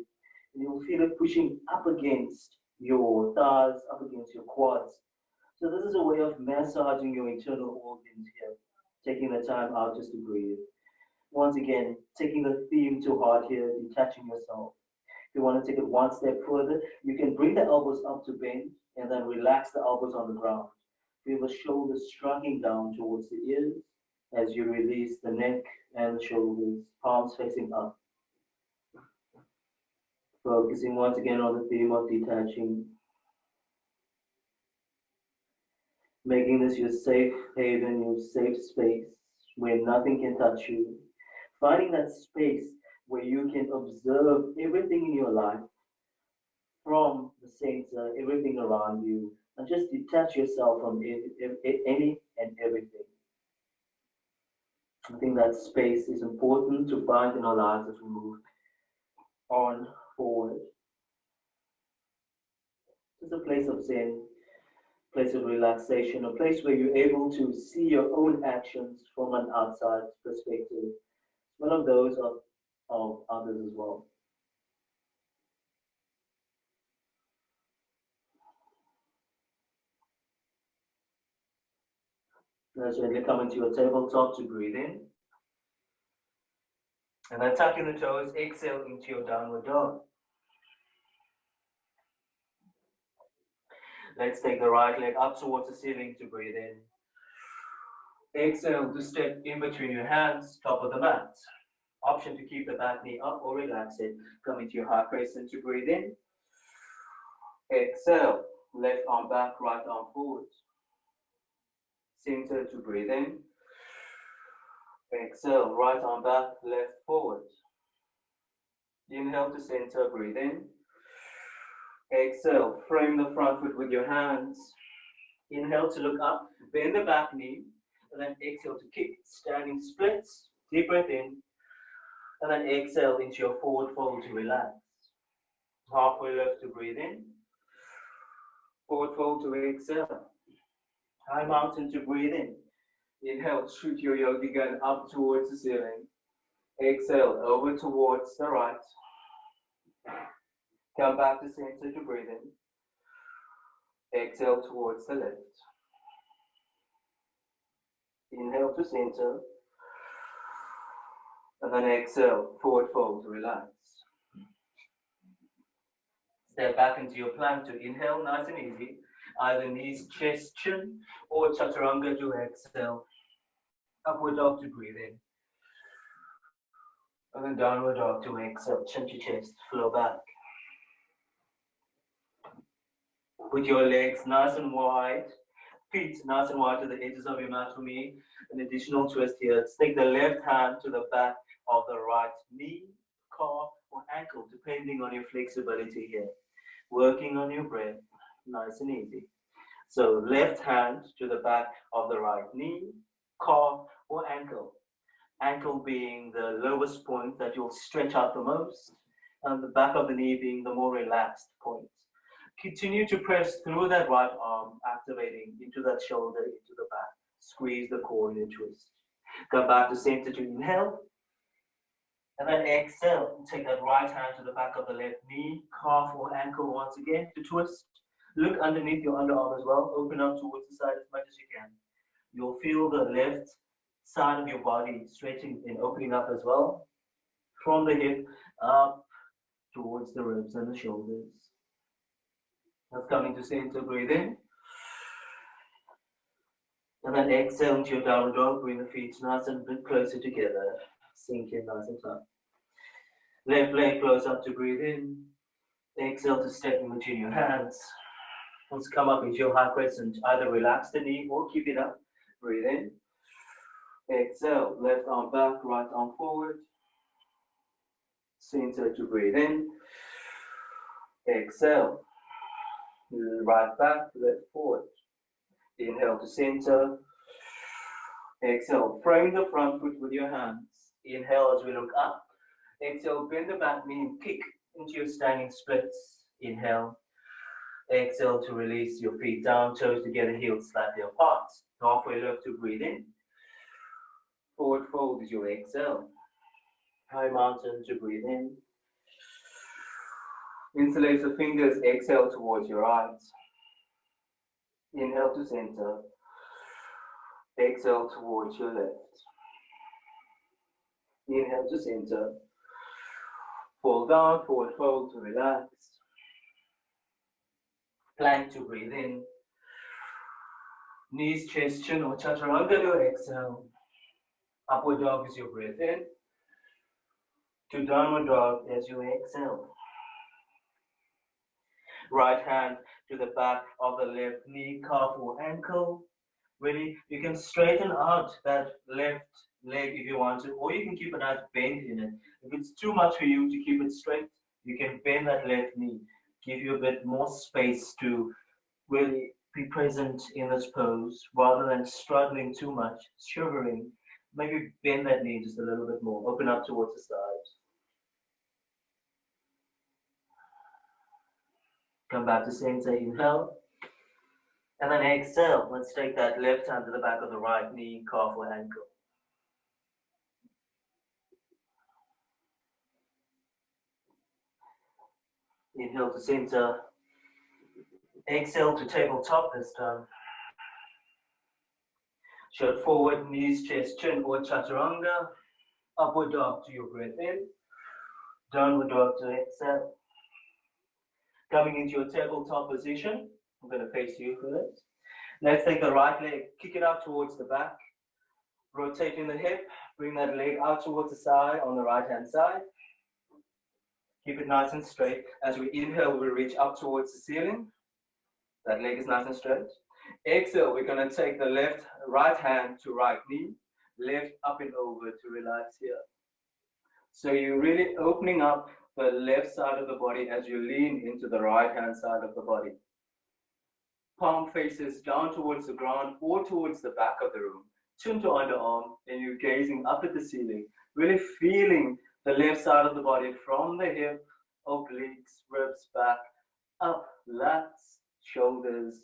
And you'll feel it pushing up against your thighs, up against your quads. So this is a way of massaging your internal organs here, taking the time out just to breathe. Once again, taking the theme to heart here, detaching yourself. If you want to take it one step further, you can bring the elbows up to bend and then relax the elbows on the ground. Feel the shoulders striking down towards the ears as you release the neck and the shoulders, palms facing up. Focusing once again on the theme of detaching, making this your safe haven, your safe space where nothing can touch you. Finding that space where you can observe everything in your life from the center, everything around you, and just detach yourself from any and everything. I think that space is important to find in our lives as we move on forward. It's a place of zen, place of relaxation, a place where you're able to see your own actions from an outside perspective. One of those of others as well. Now gently come into your tabletop to breathe in. And then tuck in the toes, exhale into your downward dog. Let's take the right leg up towards the ceiling to breathe in. Exhale to step in between your hands, top of the mat. Option to keep the back knee up or relax it. Come into your high crescent to breathe in. Exhale, left arm back, right arm forward. Center to breathe in. Exhale, right arm back, left forward. Inhale to center, breathe in. Exhale, frame the front foot with your hands. Inhale to look up, bend the back knee, and then exhale to kick, standing splits. Deep breath in, and then exhale into your forward fold to relax. Halfway lift to breathe in. Forward fold to exhale. High mountain to breathe in. Inhale, shoot your yogi gun up towards the ceiling. Exhale, over towards the right. Come back to center to breathe in. Exhale towards the left. Inhale to center. And then exhale, forward fold to relax. Step back into your plank to inhale, nice and easy. Either knees, chest, chin, or chaturanga to exhale. Upward dog to breathe in. And then downward dog to exhale, chin to chest, flow back. Put your legs nice and wide, feet nice and wide to the edges of your mat for me. An additional twist here. Let's take the left hand to the back of the right knee, calf, or ankle, depending on your flexibility here. Working on your breath, nice and easy. So left hand to the back of the right knee, calf, or ankle. Ankle being the lowest point that you'll stretch out the most, and the back of the knee being the more relaxed point. Continue to press through that right arm, activating into that shoulder, into the back. Squeeze the core in a twist. Come back to center to inhale. And then exhale. Take that right hand to the back of the left knee, calf or ankle once again to twist. Look underneath your underarm as well. Open up towards the side as much as you can. You'll feel the left side of your body stretching and opening up as well. From the hip up towards the ribs and the shoulders. That's coming to center, breathe in. And then exhale into your downward dog, bring the feet nice and a bit closer together. Sink in nice and tight. Left leg close up to breathe in. Exhale to step in between your hands. Let's come up into your high crescent. Either relax the knee or keep it up. Breathe in. Exhale, left arm back, right arm forward. Center to breathe in. Exhale. Right back, left forward. Inhale to center. Exhale, frame the front foot with your hands. Inhale as we look up. Exhale, bend the back knee and kick into your standing splits. Inhale. Exhale to release your feet down, toes together, heels slightly apart. Halfway lift to breathe in. Forward fold is your exhale. High mountain to breathe in. Interlace the fingers, exhale towards your eyes. Inhale to center. Exhale towards your left. Inhale to center. Fall down, forward fold to relax. Plank to breathe in. Knees, chest, chin, or chaturanga to exhale. Upward dog as you breathe in. To downward dog as you exhale. Right hand to the back of the left knee, calf or ankle. Really, you can straighten out that left leg if you want to, or you can keep a nice bend in it. If it's too much for you to keep it straight, you can bend that left knee, give you a bit more space to really be present in this pose rather than struggling too much, shivering. Maybe bend that knee just a little bit more, open up towards the side. Come back to center, inhale. And then exhale. Let's take that left hand to the back of the right knee, calf or ankle. Inhale to center. Exhale to tabletop this time. Shirt forward, knees, chest, chin, or chaturanga. Upward dog to your breath in. Downward dog to exhale. Coming into your tabletop position. I'm going to face you for this. Let's take the right leg, kick it out towards the back. Rotating the hip, bring that leg out towards the side on the right hand side. Keep it nice and straight. As we inhale, we reach up towards the ceiling. That leg is nice and straight. Exhale, we're going to take the right hand to right knee, left up and over to relax here. So you're really opening up the left side of the body as you lean into the right hand side of the body. Palm faces down towards the ground or towards the back of the room. Chin to underarm, and you're gazing up at the ceiling, really feeling the left side of the body from the hip, obliques, ribs, back, up, lats, shoulders,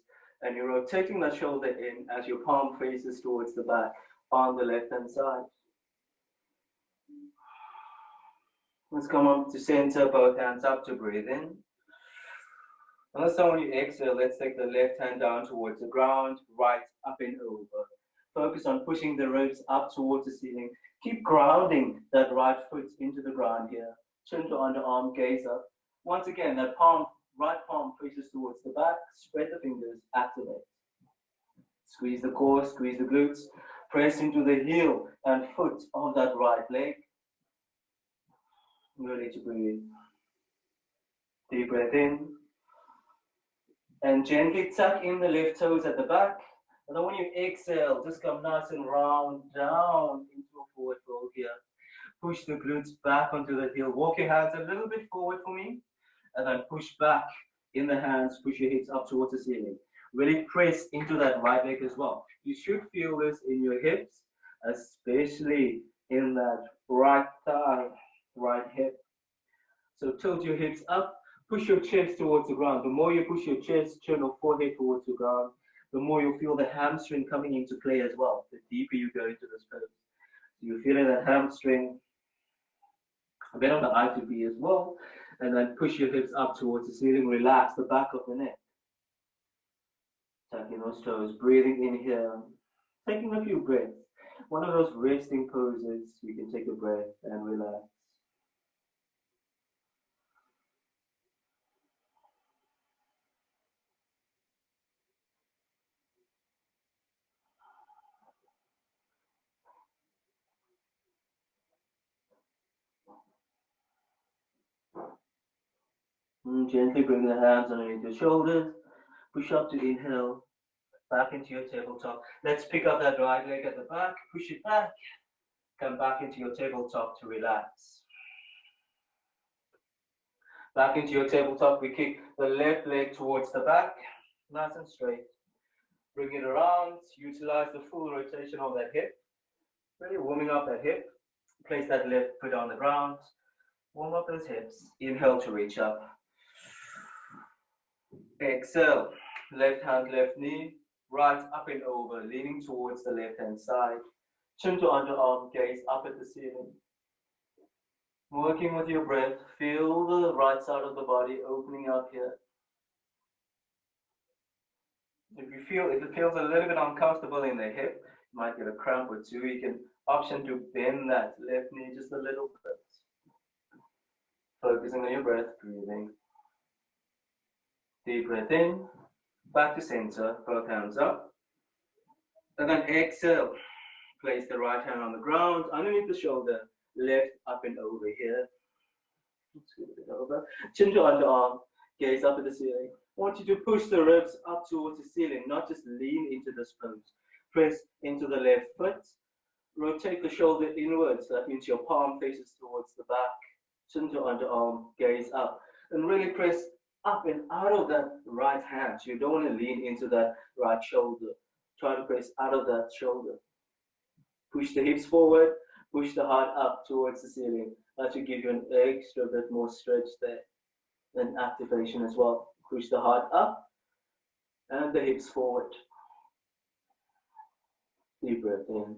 and you're rotating that shoulder in as your palm faces towards the back on the left hand side. Let's come up to center, both hands up to breathe in. And this time when you exhale, let's take the left hand down towards the ground, right up and over. Focus on pushing the ribs up towards the ceiling. Keep grounding that right foot into the ground here. Chin to underarm, gaze up. Once again, that right palm faces towards the back. Spread the fingers, activate. Squeeze the core, squeeze the glutes. Press into the heel and foot of that right leg. Ready to breathe. Deep breath in. And gently tuck in the left toes at the back. And then when you exhale, just come nice and round down into a forward fold here. Push the glutes back onto the heel. Walk your hands a little bit forward for me. And then push back in the hands. Push your hips up towards the ceiling. Really press into that right leg as well. You should feel this in your hips, especially in that right thigh, right hip. So tilt your hips up. Push your chest towards the ground. The more you push your chest, chin, or forehead towards the ground, the more you'll feel the hamstring coming into play as well, the deeper you go into this pose. So you're feeling that hamstring a bit on the eye to be as well, and then push your hips up towards the ceiling, relax the back of the neck. Tucking those toes, breathing in here, taking a few breaths. One of those resting poses, you can take a breath and relax. Gently bring the hands underneath your shoulders. Push up to inhale. Back into your tabletop. Let's pick up that right leg at the back. Push it back. Come back into your tabletop to relax. Back into your tabletop. We kick the left leg towards the back. Nice and straight. Bring it around. Utilize the full rotation of that hip. Really warming up that hip. Place that left foot on the ground. Warm up those hips. Inhale to reach up. Exhale. Left hand, left knee. Right up and over. Leaning towards the left hand side. Chin to underarm. Gaze up at the ceiling. Working with your breath. Feel the right side of the body opening up here. If it feels a little bit uncomfortable in the hip, you might get a cramp or two. You can option to bend that left knee just a little bit. Focusing on your breath, breathing. Deep breath in, back to center, both hands up. And then exhale. Place the right hand on the ground, underneath the shoulder, left up and over here. Let's get a bit over. Chin to underarm, gaze up at the ceiling. I want you to push the ribs up towards the ceiling, not just lean into this pose. Press into the left foot. Rotate the shoulder inwards. That means your palm faces towards the back. Chin to underarm, gaze up. And really press up and out of that right hand. You don't want to lean into that right shoulder. Try to press out of that shoulder. Push the hips forward, push the heart up towards the ceiling. That should give you an extra bit more stretch there and activation as well. Push the heart up and the hips forward. Deep breath in.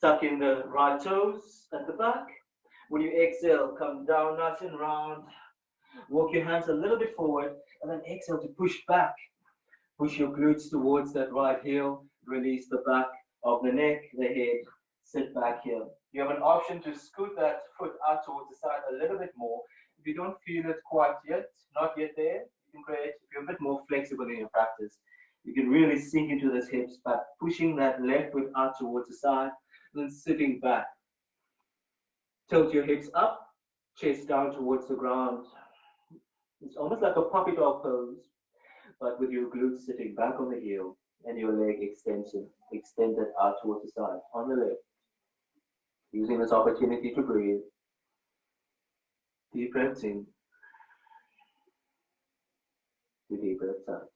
Tuck in the right toes at the back. When you exhale, come down nice and round. Walk your hands a little bit forward and then exhale to push back. Push your glutes towards that right heel. Release the back of the neck, the head. Sit back here. You have an option to scoot that foot out towards the side a little bit more. If you don't feel it quite yet, not yet there, you can create, if you're a bit more flexible in your practice, you can really sink into those hips by pushing that left foot out towards the side and then sitting back. Tilt your hips up, chest down towards the ground. It's almost like a puppy dog pose, but with your glutes sitting back on the heel and your leg extension extended out towards the side on the left. Using this opportunity to breathe. Deep breaths in. Deep breaths out.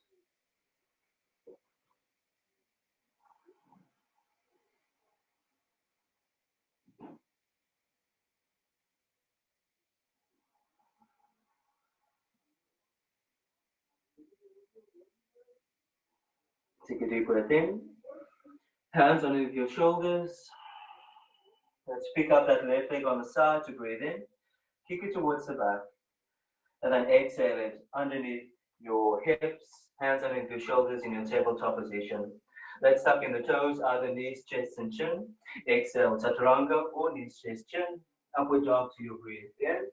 Take a deep breath in. Hands underneath your shoulders. Let's pick up that left leg on the side to breathe in. Kick it towards the back. And then exhale it underneath your hips. Hands underneath your shoulders in your tabletop position. Let's tuck in the toes, either knees, chest, and chin. Exhale, chaturanga or knees, chest, chin. Upward dog to your breathe in.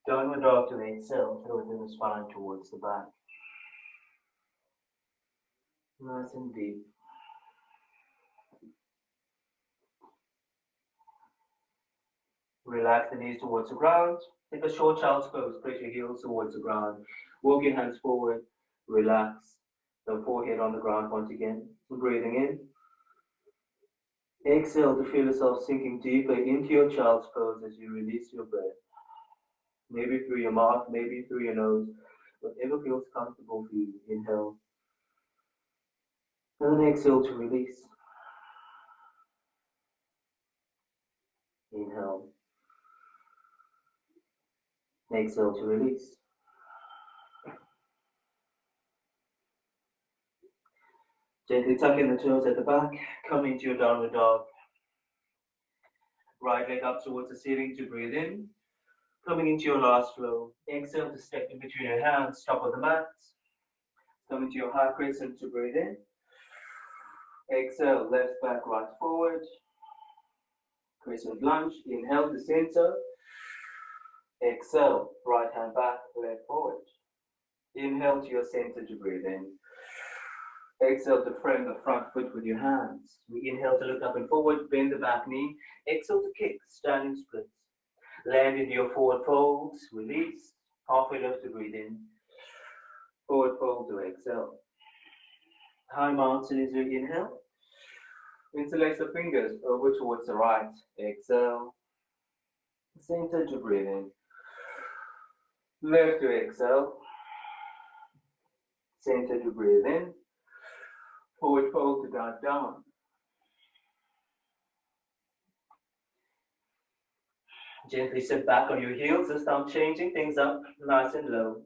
Downward dog to exhale, tilting the spine towards the back. Nice and deep. Relax the knees towards the ground. Take a short child's pose. Press your heels towards the ground. Walk your hands forward. Relax the forehead on the ground once again. Breathing in. Exhale to feel yourself sinking deeper into your child's pose as you release your breath. Maybe through your mouth, maybe through your nose. Whatever feels comfortable for you. Inhale. And then exhale to release. Inhale. Exhale to release. Gently tuck in the toes at the back. Come into your downward dog. Right leg up towards the ceiling to breathe in. Coming into your last flow. Exhale to step in between your hands, top of the mat. Come into your high crescent to breathe in. Exhale, left back, right forward. Crescent lunge. Inhale to center. Exhale, right hand back, left forward. Inhale to your center to breathe in. Exhale to frame the front foot with your hands. We inhale to look up and forward, bend the back knee. Exhale to kick, standing splits. Land into your forward folds, release. Halfway lift to breathe in. Forward fold to exhale. High mountain is your inhale. Interlace the fingers over towards the right. Exhale. Center to breathe in. Left to exhale. Center to breathe in. Forward fold to dive down. Gently sit back on your heels. This time changing things up nice and low.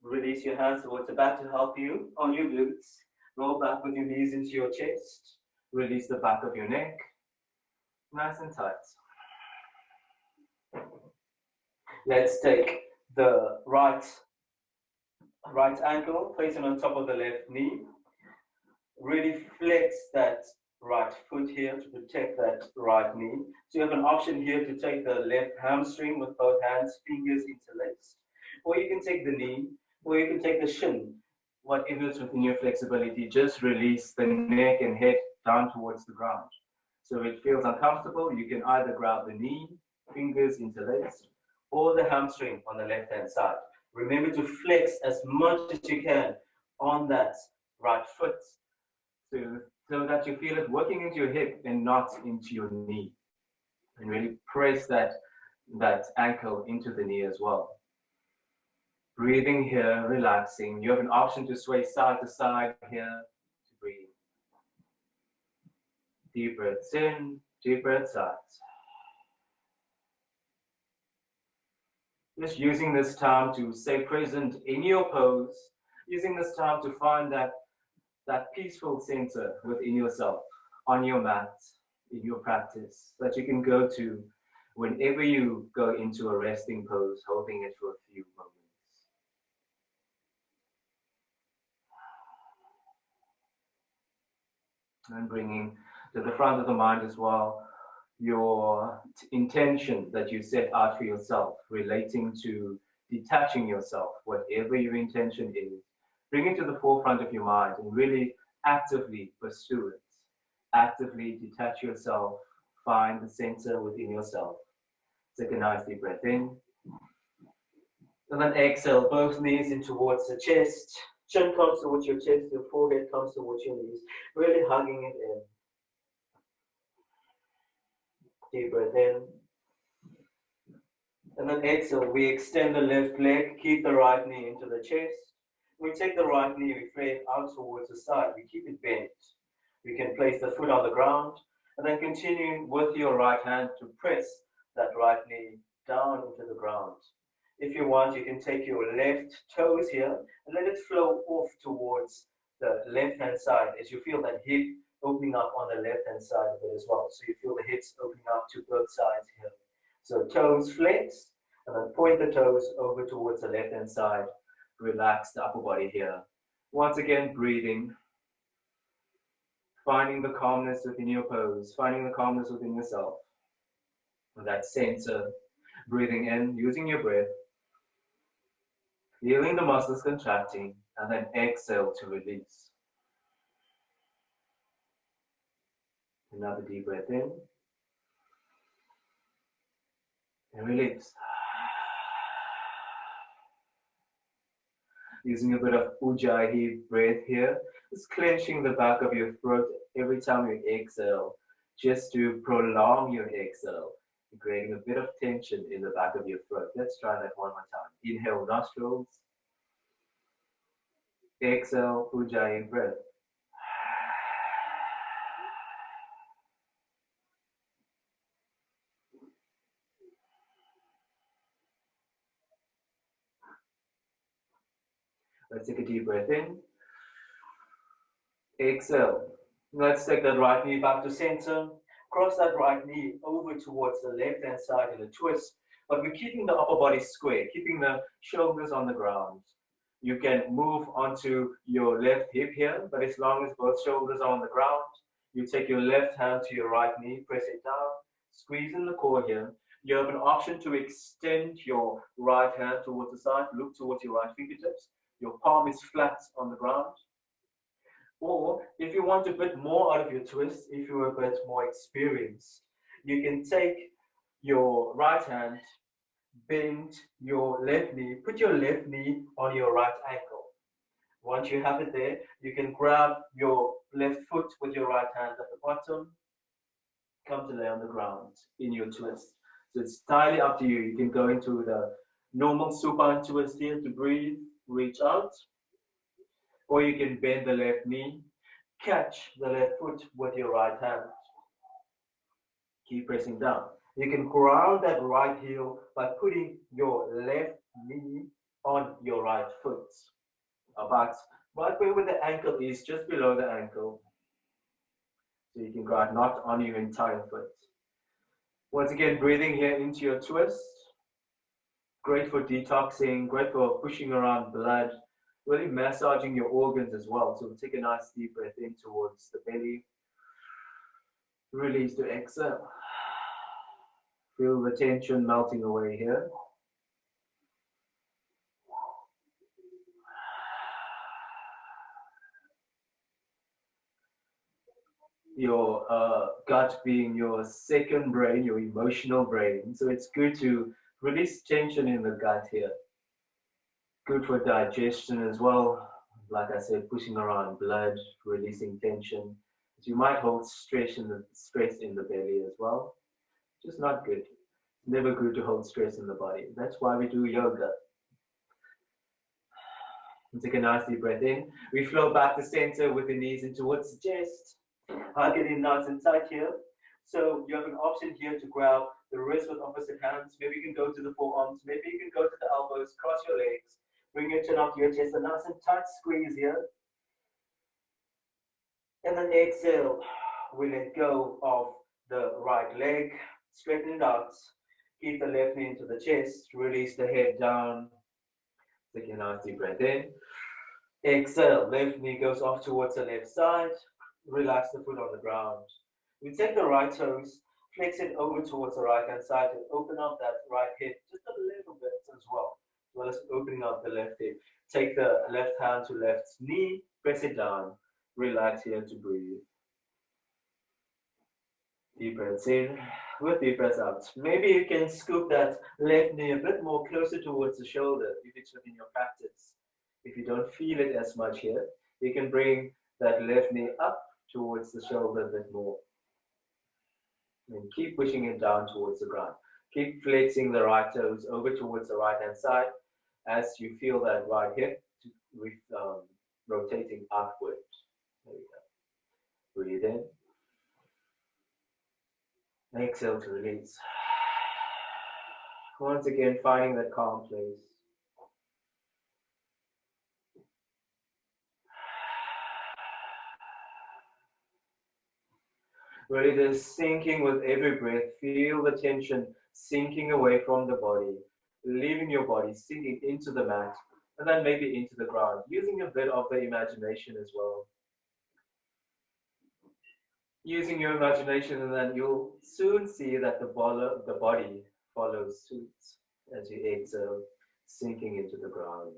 Release your hands towards the back to help you on your glutes. Roll back with your knees into your chest. Release the back of your neck. Nice and tight. Let's take the right ankle facing on top of the left knee. Really flex that right foot here to protect that right knee. So you have an option here to take the left hamstring with both hands, fingers interlaced. Or you can take the knee, or you can take the shin whatever is within your flexibility, just release the neck and head down towards the ground. So if it feels uncomfortable, you can either grab the knee, fingers interlaced, or the hamstring on the left-hand side. Remember to flex as much as you can on that right foot, so that you feel it working into your hip and not into your knee. And really press that ankle into the knee as well. Breathing here, relaxing. You have an option to sway side to side here to breathe. Deep breaths in, deep breaths out. Just using this time to stay present in your pose, using this time to find that peaceful center within yourself, on your mat, in your practice, that you can go to whenever you go into a resting pose, holding it for a few moments. And bringing to the front of the mind as well your intention that you set out for yourself, relating to detaching yourself, whatever your intention is. Bring it to the forefront of your mind and really actively pursue it. Actively detach yourself, find the center within yourself. Take a nice deep breath in. And then exhale, both knees in towards the chest. Chin comes towards your chest, your forehead comes towards your knees. Really hugging it in. Deep breath in. And then exhale, we extend the left leg, keep the right knee into the chest. We take the right knee, we flare out towards the side, we keep it bent. We can place the foot on the ground, and then continue with your right hand to press that right knee down into the ground. If you want, you can take your left toes here and let it flow off towards the left-hand side as you feel that hip opening up on the left-hand side of it as well. So you feel the hips opening up to both sides here. So toes flex, and then point the toes over towards the left-hand side. Relax the upper body here. Once again, breathing. Finding the calmness within your pose, finding the calmness within yourself. That center, breathing in, using your breath. Feeling the muscles contracting, and then exhale to release. Another deep breath in. And release. Using a bit of ujjayi breath here. Just clenching the back of your throat every time you exhale, just to prolong your exhale, creating a bit of tension in the back of your throat. Let's try that one more time. Inhale, nostrils. Exhale, ujjayi breath. Let's take a deep breath in. Exhale. Let's take that right knee back to center. Cross that right knee over towards the left-hand side in a twist. But we're keeping the upper body square, keeping the shoulders on the ground. You can move onto your left hip here, but as long as both shoulders are on the ground, you take your left hand to your right knee, press it down, squeeze in the core here. You have an option to extend your right hand towards the side, look towards your right fingertips. Your palm is flat on the ground. Or if you want a bit more out of your twist, if you're a bit more experienced, you can take your right hand, bend your left knee, put your left knee on your right ankle. Once you have it there, you can grab your left foot with your right hand at the bottom, come to lay on the ground in your twist. So it's entirely up to you. You can go into the normal supine twist here to breathe, reach out, or you can bend the left knee, catch the left foot with your right hand. Keep pressing down. You can ground that right heel by putting your left knee on your right foot. About right where the ankle is, just below the ankle. So you can ground not on your entire foot. Once again, breathing here into your twist. Great for detoxing, great for pushing around blood, really massaging your organs as well. So take a nice deep breath in towards the belly. Release to exhale. Feel the tension melting away here. your gut being your second brain, your emotional brain. So it's good to release tension in the gut here. Good for digestion as well. Like I said, pushing around blood, releasing tension. You might hold stress in the belly as well. Just not good. Never good to hold stress in the body. That's why we do yoga. Take a nice deep breath in. We flow back to center with the knees in towards the chest. Hug it in nice and tight here. So you have an option here to grab the wrist with opposite hands. Maybe you can go to the forearms. Maybe you can go to the elbows. Cross your legs. Bring your chin up to your chest. A nice and tight squeeze here. And then exhale. We let go of the right leg. Straighten it out. Keep the left knee into the chest. Release the head down. Take a nice deep breath in. Exhale. Left knee goes off towards the left side. Relax the foot on the ground. We take the right toes, flex it over towards the right hand side and open up that right hip just a little bit as well as opening up the left hip. Take the left hand to left knee, press it down. Relax here to breathe. Deep breaths in, with deep breaths out. Maybe you can scoop that left knee a bit more closer towards the shoulder if it's within your practice. If you don't feel it as much here, you can bring that left knee up towards the shoulder a bit more. And keep pushing it down towards the ground. Keep flexing the right toes over towards the right hand side as you feel that right hip rotating upwards. There we go. Breathe in. Exhale to release. Once again, finding that calm place. Really just sinking with every breath. Feel the tension sinking away from the body, leaving your body, sinking into the mat, and then maybe into the ground, using a bit of the imagination as well. Using your imagination, and then you'll soon see that the body follows suit as you exhale, sinking into the ground.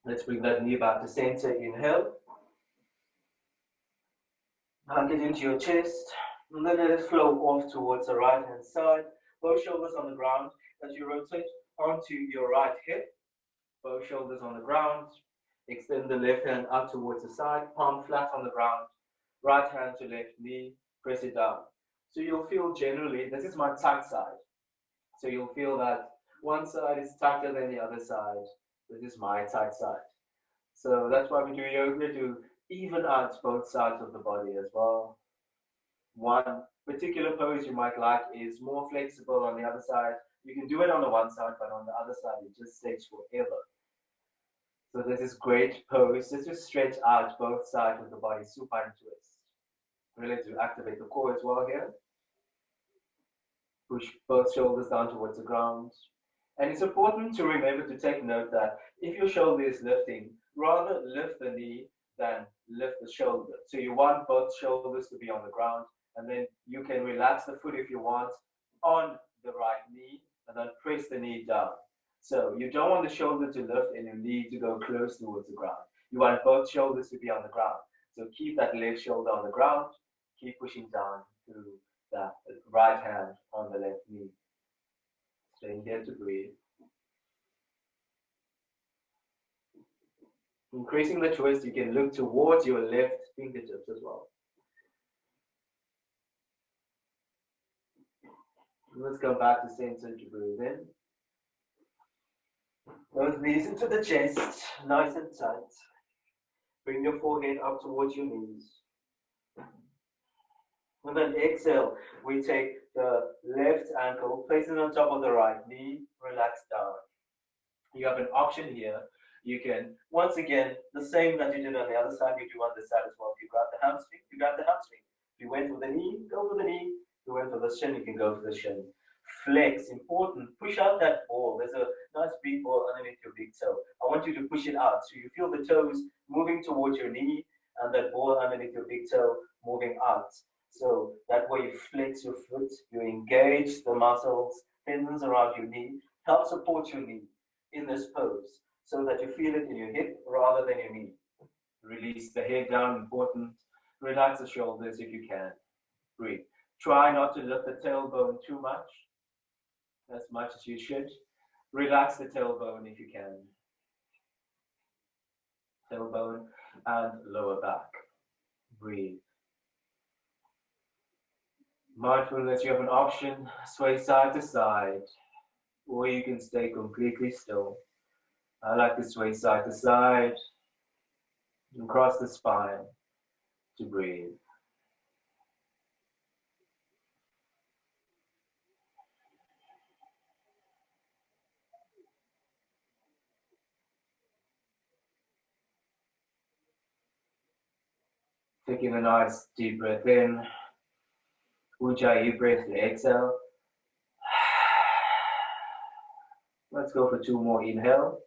Let's bring that knee back to center. Inhale. Hug it into your chest. And then let it flow off towards the right hand side. Both shoulders on the ground as you rotate onto your right hip. Both shoulders on the ground. Extend the left hand up towards the side. Palm flat on the ground. Right hand to left knee. Press it down. So you'll feel generally, this is my tight side. So you'll feel that one side is tighter than the other side. This is my tight side. So that's why we do yoga, to even out both sides of the body as well. One particular pose you might like is more flexible on the other side. You can do it on the one side, but on the other side it just stays forever. So this is great pose. Just stretch out both sides of the body, supine twist. Really to activate the core as well here. Push both shoulders down towards the ground. And it's important to remember to take note that if your shoulder is lifting, rather lift the knee than lift the shoulder. So you want both shoulders to be on the ground, and then you can relax the foot if you want on the right knee, and then press the knee down. So you don't want the shoulder to lift and your knee to go close towards the ground. You want both shoulders to be on the ground. So keep that left shoulder on the ground, keep pushing down to the right hand on the left knee. Staying here to breathe. Increasing the twist, you can look towards your left fingertips as well. Let's go back to center to breathe in. Those knees into the chest, nice and tight. Bring your forehead up towards your knees. And then exhale, we take the left ankle, place it on top of the right knee, relax down. You have an option here. You can, once again, the same that you did on the other side, you do on this side as well. If you grab the hamstring, you grab the hamstring. If you went for the knee, go for the knee. If you went for the shin, you can go for the shin. Flex, important. Push out that ball. There's a nice big ball underneath your big toe. I want you to push it out. So you feel the toes moving towards your knee and that ball underneath your big toe moving out. So that way you flex your foot, you engage the muscles, tendons around your knee, help support your knee in this pose so that you feel it in your hip rather than your knee. Release the head down, important. Relax the shoulders if you can. Breathe. Try not to lift the tailbone too much, as much as you should. Relax the tailbone if you can. Tailbone and lower back. Breathe. Mindfulness, you have an option, sway side to side, or you can stay completely still. I like to sway side to side and cross the spine to breathe. Taking a nice deep breath in, Ujjayi breath and exhale. Let's go for 2 more. Inhale,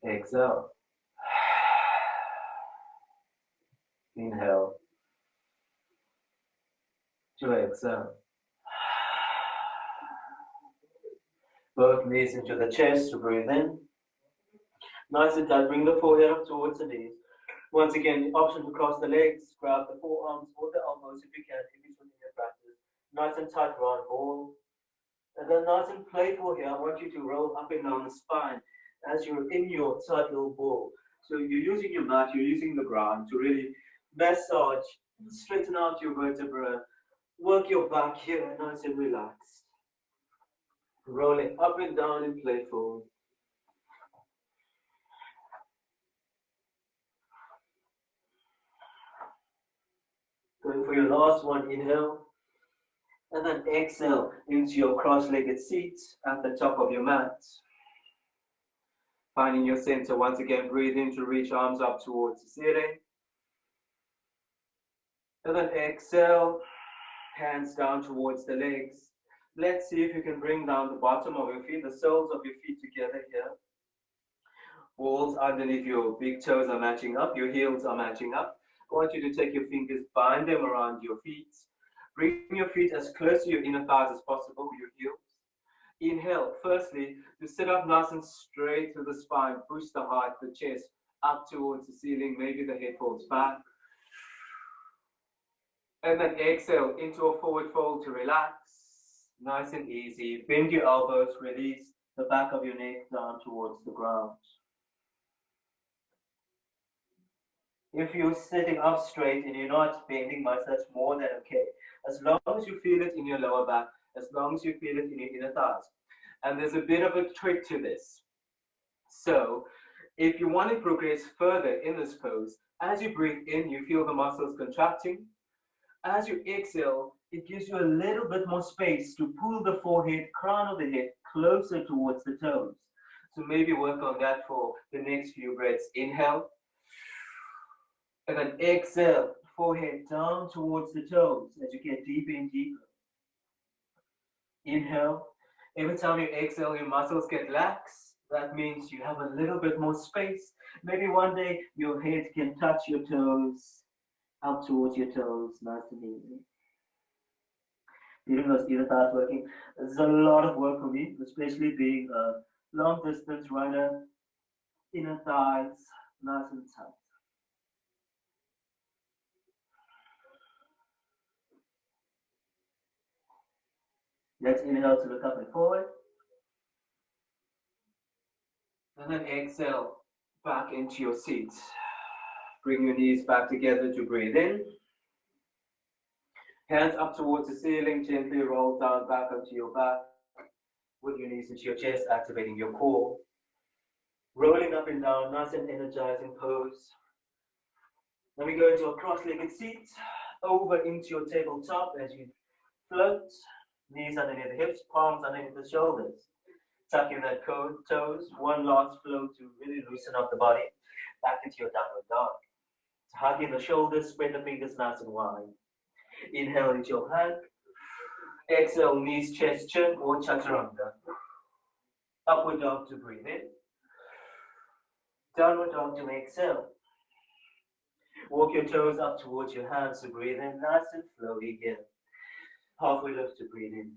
exhale. Inhale, to exhale. Both knees into the chest to breathe in. Nice and tight. Bring the forehead up towards the knees. Once again, the option to cross the legs, grab the forearms or the elbows if you can, if it's within your practice. Nice and tight round ball. And then nice and playful here, I want you to roll up and down the spine as you're in your tight little ball. So you're using your mat, you're using the ground to really massage, straighten out your vertebra, work your back here, nice and relaxed. Rolling up and down and playful. Going for your last one, inhale. And then exhale into your cross-legged seat at the top of your mat. Finding your center, once again, breathe in to reach arms up towards the ceiling. And then exhale, hands down towards the legs. Let's see if you can bring down the bottom of your feet, the soles of your feet together here. Balls underneath your big toes are matching up, your heels are matching up. I want you to take your fingers, bind them around your feet. Bring your feet as close to your inner thighs as possible with your heels. Inhale, firstly, to sit up nice and straight through the spine, push the heart, the chest up towards the ceiling, maybe the head falls back. And then exhale into a forward fold to relax, nice and easy. Bend your elbows, release the back of your neck down towards the ground. If you're sitting up straight and you're not bending much, that's more than okay. As long as you feel it in your lower back, as long as you feel it in your inner thighs. And there's a bit of a trick to this. So, if you want to progress further in this pose, as you breathe in, you feel the muscles contracting. As you exhale, it gives you a little bit more space to pull the forehead, crown of the head, closer towards the toes. So maybe work on that for the next few breaths. Inhale. And then exhale, forehead down towards the toes as you get deeper and deeper. Inhale. Every time you exhale, your muscles get lax. That means you have a little bit more space. Maybe one day your head can touch your toes, up towards your toes, nice and easy. Feeling those inner thighs working. This is a lot of work for me, especially being a long distance runner. Inner thighs, nice and tight. Let's inhale to look up and forward. And then exhale back into your seat. Bring your knees back together to breathe in. Hands up towards the ceiling, gently roll down back onto your back. With your knees into your chest, activating your core. Rolling up and down, nice and energizing pose. Then we go into a cross-legged seat, over into your tabletop as you float. Knees underneath the hips, palms underneath the shoulders. Tuck in that toes, one last float to really loosen up the body. Back into your downward dog. Hug in the shoulders, spread the fingers nice and wide. Inhale into your plank. Exhale, knees, chest, chin, or chaturanga. Upward dog to breathe in. Downward dog to exhale. Walk your toes up towards your hands to breathe in, nice and flowy here. Halfway lift to breathe in.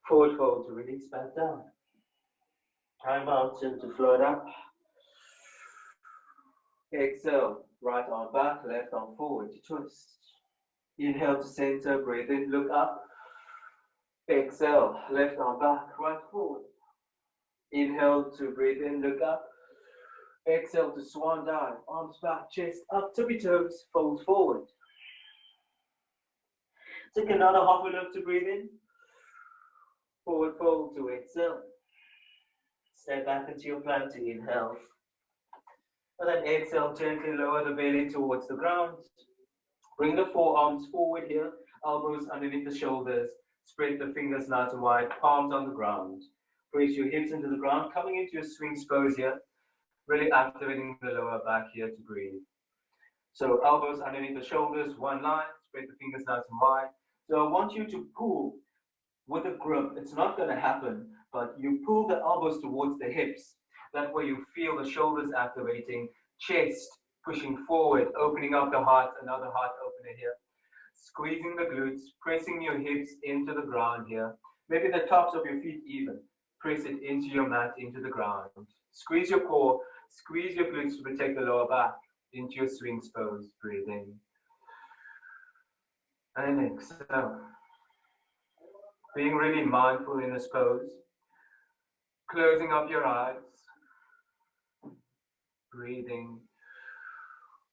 Forward fold to release back down. High mountain to float up. Exhale, right arm back, left arm forward to twist. Inhale to center, breathe in, look up. Exhale, left arm back, right forward. Inhale to breathe in, look up. Exhale to swan dive, arms back, chest up, tippy toes, fold forward. Take another halfway lift to breathe in. Forward fold to exhale. Step back into your plank to inhale. And then exhale, gently lower the belly towards the ground. Bring the forearms forward here, elbows underneath the shoulders. Spread the fingers nice and wide, palms on the ground. Press your hips into the ground, coming into your swing pose here. Really activating the lower back here to breathe. So elbows underneath the shoulders, one line, spread the fingers nice and wide. So I want you to pull with a grip. It's not going to happen, but you pull the elbows towards the hips. That way you feel the shoulders activating, chest pushing forward, opening up the heart, another heart opener here. Squeezing the glutes, pressing your hips into the ground here. Maybe the tops of your feet even. Press it into your mat, into the ground. Squeeze your core, squeeze your glutes to protect the lower back. Into your swing pose, breathe in. And exhale. Being really mindful in this pose. Closing up your eyes. Breathing.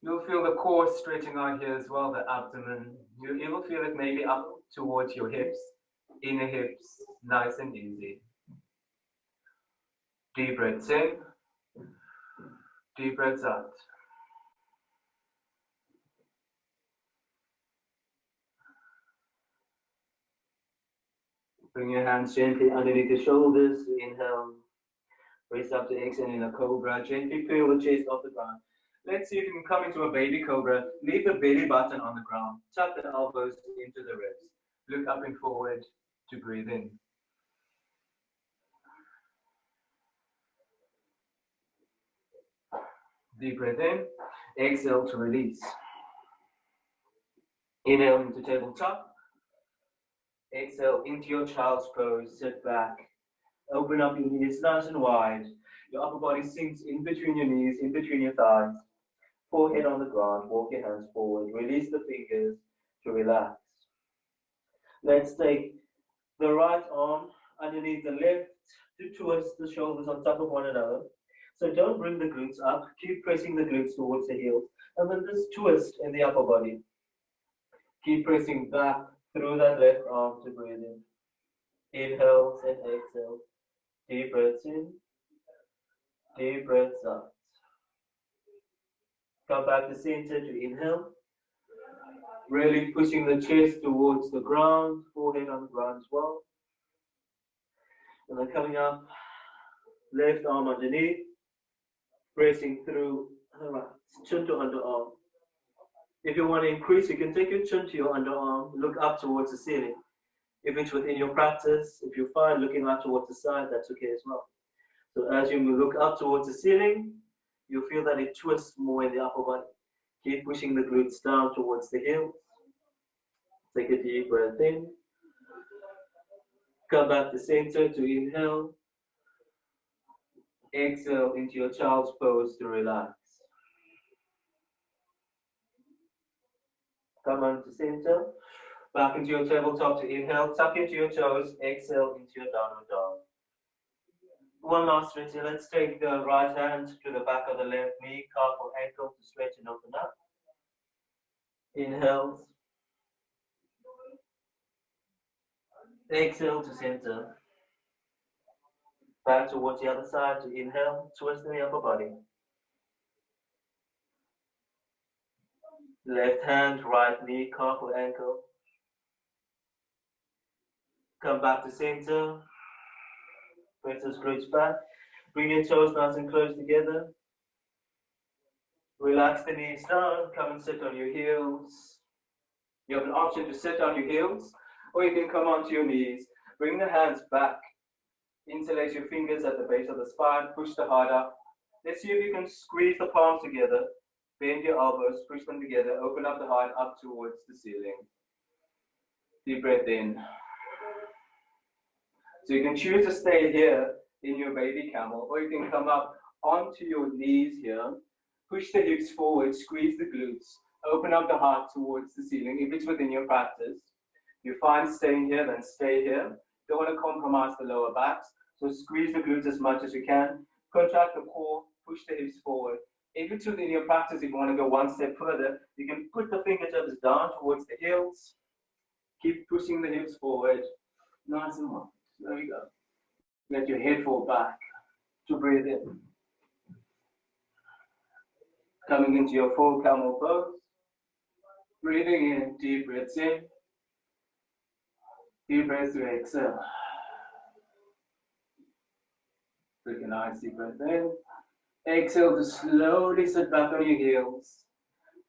You'll feel the core stretching out here as well, the abdomen. You'll feel it maybe up towards your hips, inner hips, nice and easy. Deep breaths in, deep breaths out. Bring your hands gently underneath your shoulders to inhale. Raise up to exhale in a cobra. Gently feel the chest off the ground. Let's see if you can come into a baby cobra. Leave the belly button on the ground. Tuck the elbows into the ribs. Look up and forward to breathe in. Deep breath in. Exhale to release. Inhale into tabletop. Exhale into your child's pose. Sit back. Open up your knees nice and wide. Your upper body sinks in between your knees, in between your thighs. Forehead on the ground. Walk your hands forward. Release the fingers to relax. Let's take the right arm underneath the left to twist the shoulders on top of one another. So don't bring the glutes up. Keep pressing the glutes towards the heels. And then just twist in the upper body. Keep pressing back through that left arm to breathe in. Inhales and exhale. Deep breaths in. Deep breaths out. Come back to center to inhale. Really pushing the chest towards the ground. Forehead on the ground as well. And then coming up. Left arm underneath. Pressing through the right. Chin to underarm. If you want to increase, you can take your chin to your underarm, look up towards the ceiling. If it's within your practice, if you find looking up towards the side, that's okay as well. So as you look up towards the ceiling, you feel that it twists more in the upper body. Keep pushing the glutes down towards the heels. Take a deep breath in. Come back to center to inhale. Exhale into your child's pose to relax. Come on to center. Back into your tabletop to inhale. Tuck into your toes. Exhale into your downward dog. One last stretch here. Let's take the right hand to the back of the left knee, calf or ankle to stretch and open up. Inhales. Exhale to center. Back towards the other side to inhale. Twist in the upper body. Left hand, right knee, calf or ankle. Come back to center. Press those glutes back. Bring your toes nice and close together. Relax the knees down. Come and sit on your heels. You have an option to sit on your heels, or you can come onto your knees. Bring the hands back. Interlace your fingers at the base of the spine. Push the heart up. Let's see if you can squeeze the palms together. Bend your elbows, push them together, open up the heart up towards the ceiling. Deep breath in. So you can choose to stay here in your baby camel, or you can come up onto your knees here, push the hips forward, squeeze the glutes, open up the heart towards the ceiling. If it's within your practice, you're fine staying here, then stay here. Don't want to compromise the lower backs, so squeeze the glutes as much as you can, contract the core, push the hips forward. If it's within your practice, if you want to go one step further, you can put the fingertips down towards the heels, keep pushing the hips forward, nice and wide. There we go. Let your head fall back to breathe in. Coming into your full camel pose. Breathing in, deep breaths in. Deep breaths to exhale. Take a nice deep breath in. Exhale to slowly sit back on your heels.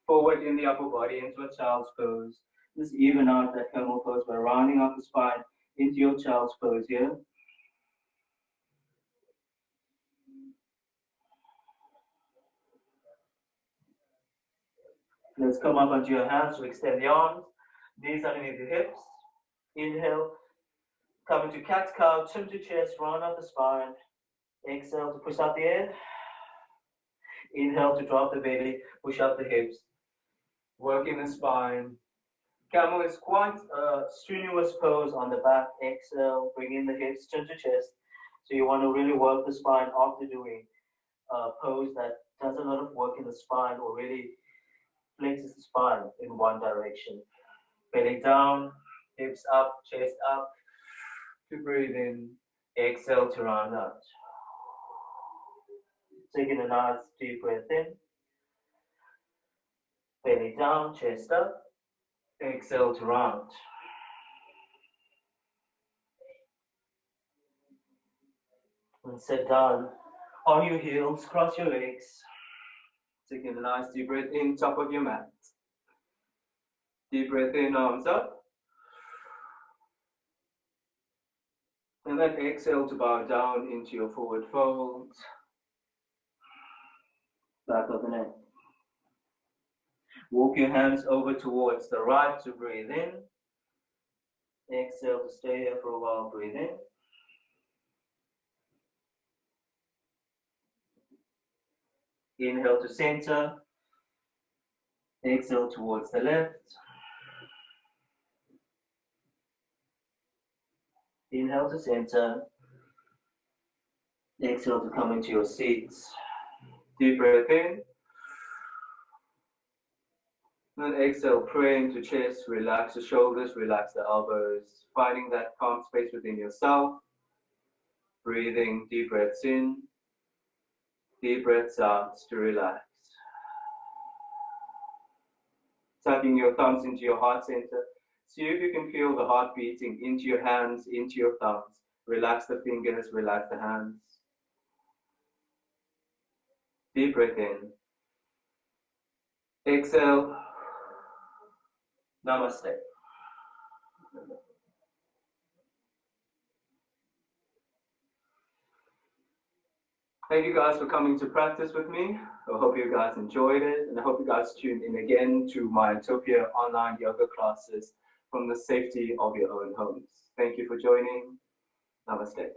Forward in the upper body into a child's pose. Just even out that camel pose by rounding out the spine into your child's pose here. Let's come up onto your hands to extend the arms, knees underneath the hips. Inhale, come into cat's cow, chin to chest, round out the spine. Exhale to push out the air. Inhale to drop the belly, push out the hips. Working the spine. Camel is quite a strenuous pose on the back. Exhale, bring in the hips, chin to chest. So you want to really work the spine after doing a pose that does a lot of work in the spine or really flexes the spine in one direction. Belly down, hips up, chest up. To breathe in, exhale to round out. Taking a nice deep breath in. Belly down, chest up. Exhale to round. And sit down on your heels, cross your legs. Taking a nice deep breath in, top of your mat. Deep breath in, arms up. And then exhale to bow down into your forward fold. Back of the neck. Walk your hands over towards the right to breathe in. Exhale to stay here for a while, breathe in. Inhale to center. Exhale towards the left. Inhale to center. Exhale to come into your seats. Deep breath in. And exhale, pray into chest, relax the shoulders, relax the elbows, finding that calm space within yourself. Breathing, deep breaths in, deep breaths out to relax. Tapping your thumbs into your heart center. See if you can feel the heart beating into your hands, into your thumbs. Relax the fingers, relax the hands. Deep breath in. Exhale. Namaste. Thank you guys for coming to practice with me. I hope you guys enjoyed it, and I hope you guys tune in again to my Utopia online yoga classes from the safety of your own homes. Thank you for joining. Namaste.